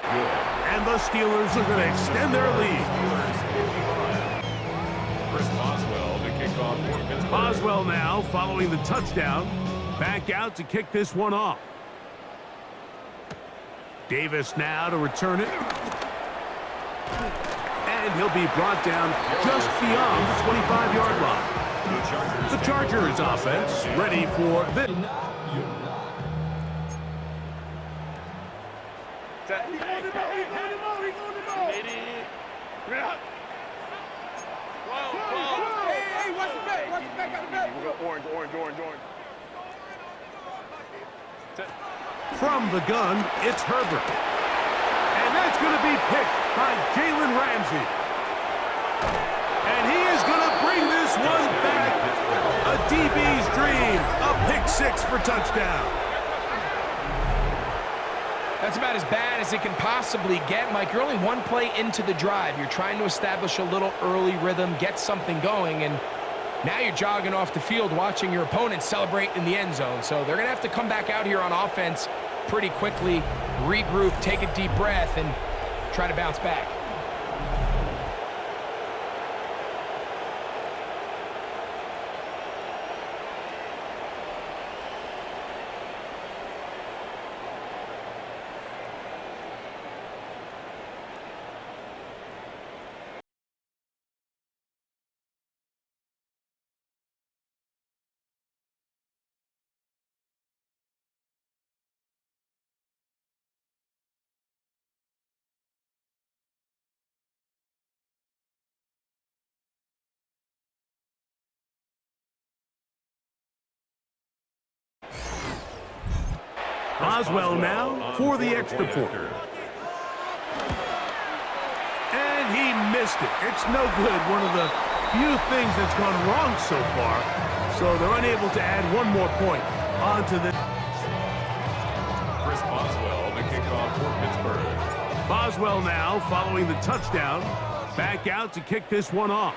And the Steelers are going to extend their lead. Chris Boswell to kick off for Pittsburgh. Boswell now following the touchdown. Back out to kick this one off. Davis now to return it. And he'll be brought down just beyond the 25-yard line. The Chargers offense ready for this. Hey, watch the back. Watch the back out the back. We'll go orange. From the gun, it's Herbert. And that's going to be picked by Jalen Ramsey. And he is going to bring this one back. A DB's dream. A pick-6 for touchdown. That's about as bad as it can possibly get, Mike. You're only one play into the drive. You're trying to establish a little early rhythm, get something going, and now you're jogging off the field watching your opponent celebrate in the end zone. So they're going to have to come back out here on offense pretty quickly, regroup, take a deep breath, and try to bounce back. Boswell now for the extra point. And he missed it. It's no good. One of the few things that's gone wrong so far. So they're unable to add one more point onto the... Chris Boswell to kick off for Pittsburgh. Boswell now following the touchdown. Back out to kick this one off.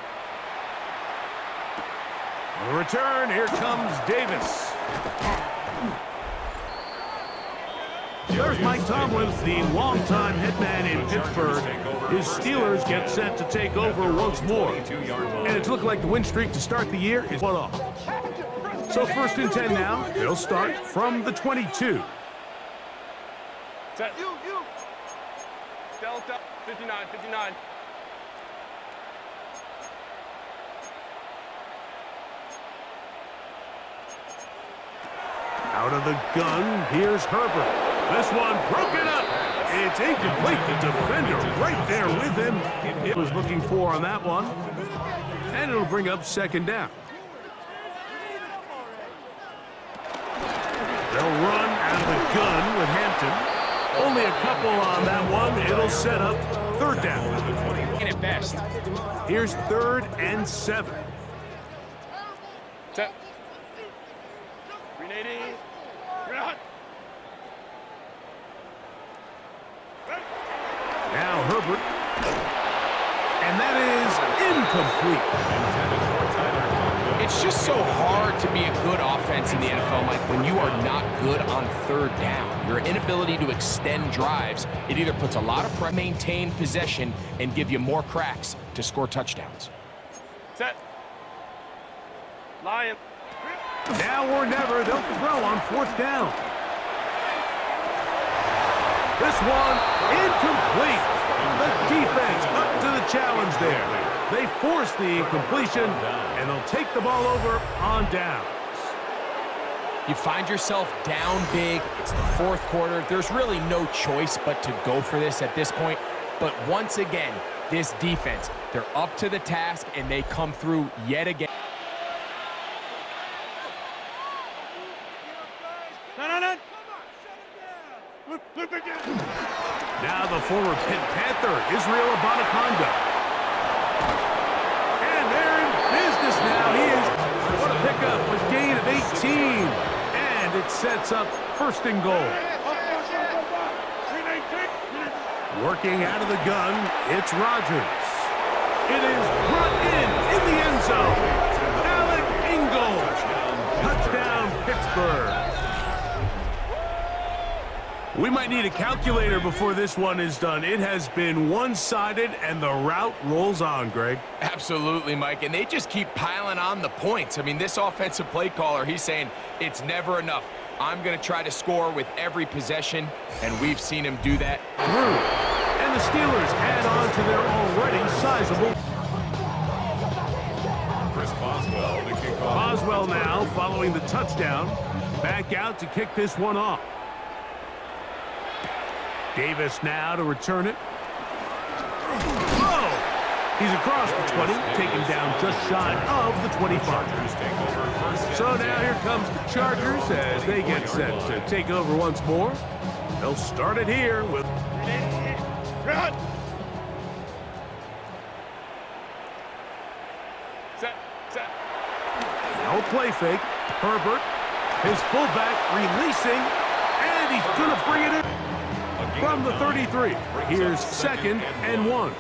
The return, here comes Davis. There's Mike Tomlin, the longtime hitman in Pittsburgh. His Steelers get set to take over once more. And it's looked like the win streak to start the year is one off. So 1st and 10 now. They'll start from the 22. Set. Delta, 59, 59. Out of the gun, here's Herbert. This one broken up. It's incomplete. The defender right there with him. It was looking for on that one. And it'll bring up 2nd down. They'll run out of the gun with Hampton. Only a couple on that one. It'll set up 3rd down. At best. Here's 3rd and 7. Set. Grenading. Grenade. Now Herbert. And that is incomplete. It's just so hard to be a good offense in the NFL, Mike, when you are not good on 3rd down. Your inability to extend drives, it either puts a lot of pressure, maintain possession, and give you more cracks to score touchdowns. Set. Lion. Now or never, they'll throw on 4th down. This one, incomplete. The defense up to the challenge there. They force the incompletion, and they'll take the ball over on downs. You find yourself down big. It's the 4th quarter. There's really no choice but to go for this at this point. But once again, this defense, they're up to the task, and they come through yet again. No. Now the former Pitt Panther, Israel Abanaconda. And they're in business now. He is, what a pickup, a gain of 18. And it sets up 1st and goal. Working out of the gun, it's Rodgers. It is brought in the end zone. Alec Ingold. Touchdown, Pittsburgh. We might need a calculator before this one is done. It has been one-sided, and the route rolls on, Greg. Absolutely, Mike, and they just keep piling on the points. I mean, this offensive play caller, he's saying it's never enough. I'm going to try to score with every possession, and we've seen him do that. And the Steelers add on to their already sizable. Chris Boswell to kick off. Boswell now following the touchdown. Back out to kick this one off. Davis now to return it. Oh! He's across the 20, taken down just shy of the 25. So now here comes the Chargers as they get set to take over once more. They'll start it here with... Set. No play fake. Herbert, his fullback releasing, and he's going to bring it in. From the 33, here's 2nd and 1.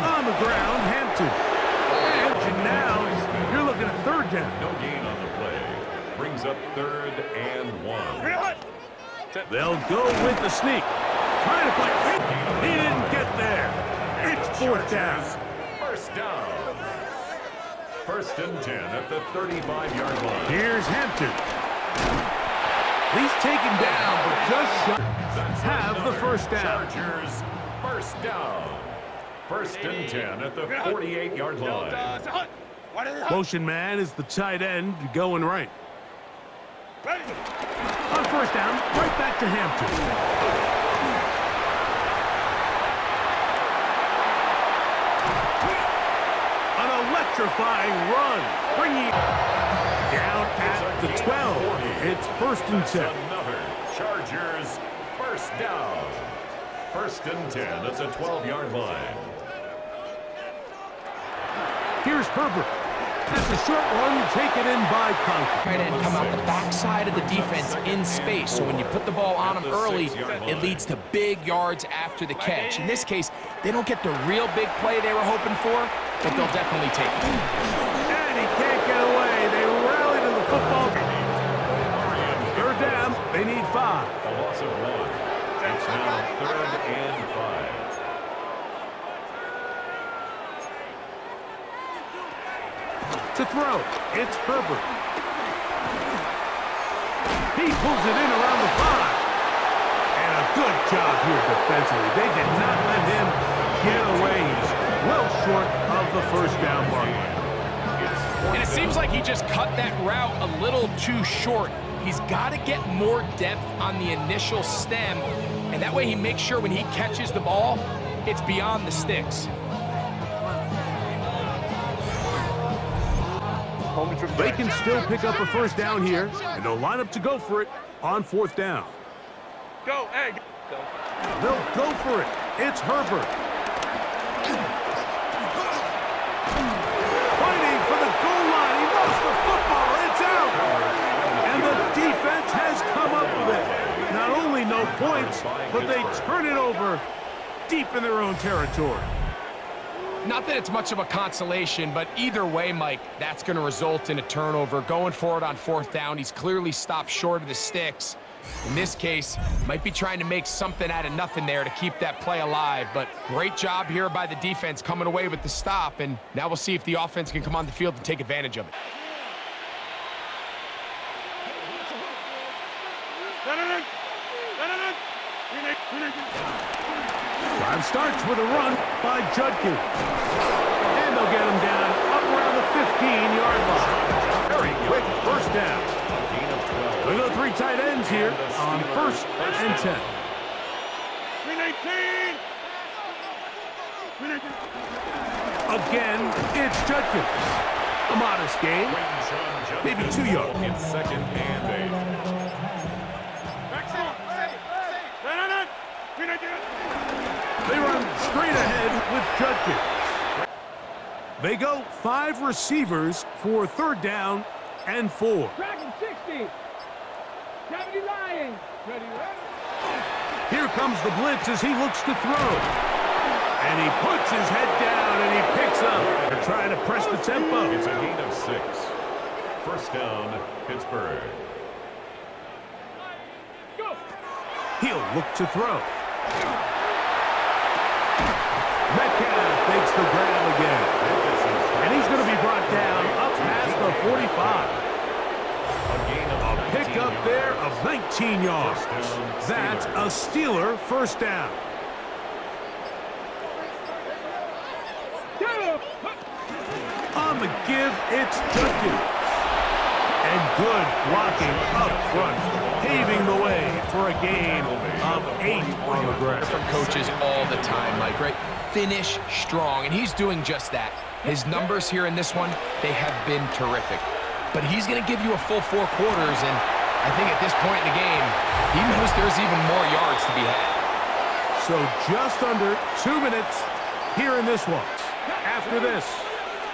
On the ground, Hampton. And now, you're looking at 3rd down. No gain on the play. Brings up 3rd and 1. They'll go with the sneak. Trying to fight. He didn't get there. It's 4th down. 1st down. 1st and 10 at the 35-yard line. Here's Hampton. He's taken down, but just shot. Have the 1st down. Chargers, 1st down. 1st and 10 at the 48-yard line. Motion man is the tight end going right. On 1st down, right back to Hampton. An electrifying run, bringing down at the 12. It's 1st and 10. Another Chargers, 1st down. 1st and 10 at the 12-yard line. Here's Herbert. That's a short one taken in by Conklin. Tight end come out the backside of the defense in space. So when you put the ball on them early, it leads to big yards after the catch. In this case, they don't get the real big play they were hoping for, but they'll definitely take it. And he can't get away. They rally to the football. Third down. They need 5. A loss of 1. It's now 3rd and 5. To throw, it's Herbert. He pulls it in around the 5. And a good job here defensively. They did not let him get away. He's well short of the first down marker. And it seems like he just cut that route a little too short. He's got to get more depth on the initial stem, and that way he makes sure when he catches the ball, it's beyond the sticks. They can still pick up a first down here, and they'll line up to go for it on 4th down. Go, egg. They'll go for it. It's Herbert. Fighting for the goal line. He lost the football. It's out. And the defense has come up with it. Not only no points, but they turn it over deep in their own territory. Not that it's much of a consolation, but either way, Mike, that's going to result in a turnover. Going forward on 4th down, he's clearly stopped short of the sticks. In this case, might be trying to make something out of nothing there to keep that play alive, but great job here by the defense coming away with the stop, and now we'll see if the offense can come on the field and take advantage of it. Drive starts with a run by Judkins. And they'll get him down up around the 15-yard line. Very quick first down. We go 3 tight ends here on 1st and 10. 319. Again, it's Judkins. A modest gain, maybe 2 yards. It's 2nd and 8. They run straight ahead with Judkins. They go 5 receivers for 3rd down and 4. Dragon 60. 70 Lions. Ready, ready. Here comes the blitz as he looks to throw. And he puts his head down and he picks up. They're trying to press the tempo. It's a gain of 6. 1st down, Pittsburgh. Go. He'll look to throw. Metcalf makes the grab again. And he's going to be brought down up past the 45. A pickup there of 19 yards. That's a Steeler first down. On the give, it's Judkins. And good blocking up front, paving the way for a gain of 8 on the ground. From coaches all the time, Mike, right? Finish strong, and he's doing just that. His numbers here in this one, they have been terrific. But he's going to give you a full 4 quarters, and I think at this point in the game, he knows there's even more yards to be had. So just under 2 minutes here in this one. After this,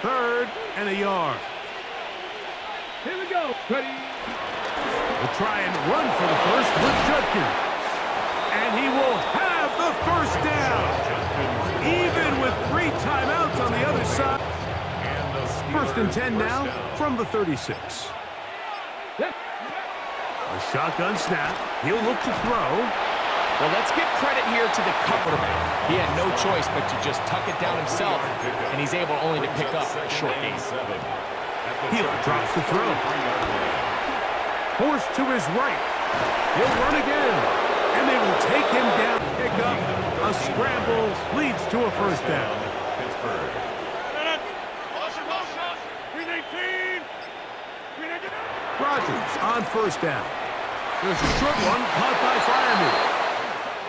3rd and a yard. Here we go. Ready. We'll try and run for the first with Judkins. And he will have the first down. Even with 3 timeouts on the other side. 1st and 10 now from the 36. A shotgun snap. He'll look to throw. Well, let's give credit here to the quarterback. He had no choice but to just tuck it down himself, and he's able only to pick up a short gain. He'll drop the throw. Forced to his right. He'll run again. And they will take him down. Pick up. A scramble leads to a first down. Pittsburgh. 319. Rodgers on first down. There's a short one caught by Fireman.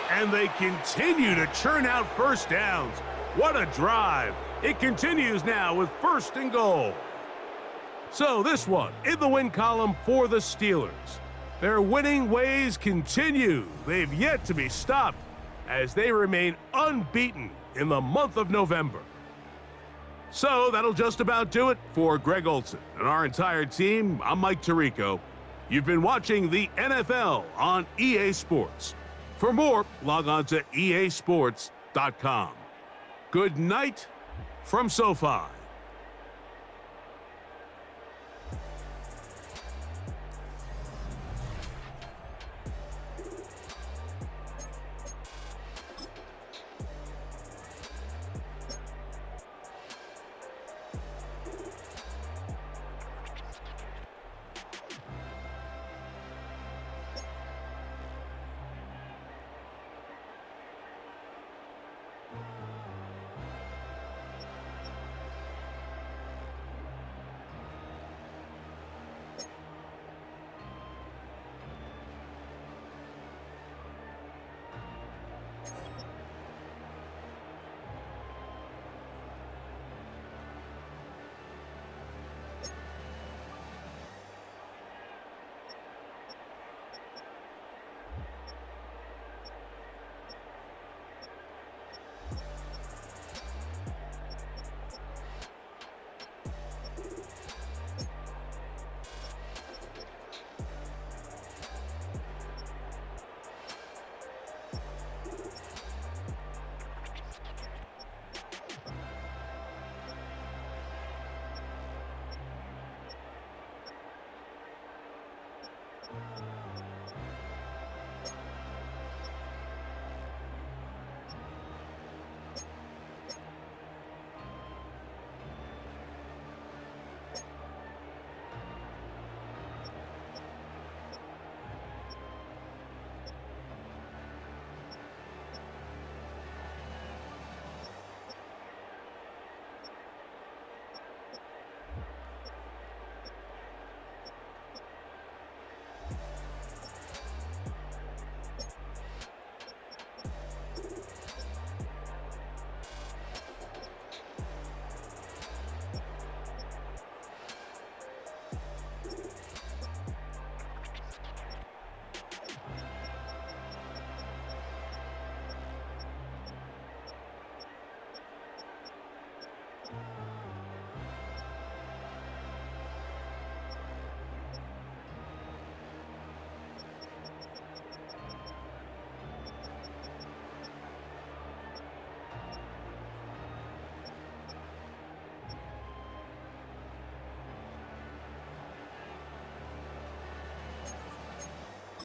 And they continue to churn out first downs. What a drive. It continues now with 1st and goal. So this one in the win column for the Steelers. Their winning ways continue. They've yet to be stopped as they remain unbeaten in the month of November. So that'll just about do it for Greg Olson and our entire team. I'm Mike Tirico. You've been watching the NFL on EA Sports. For more, log on to easports.com. Good night from SoFi.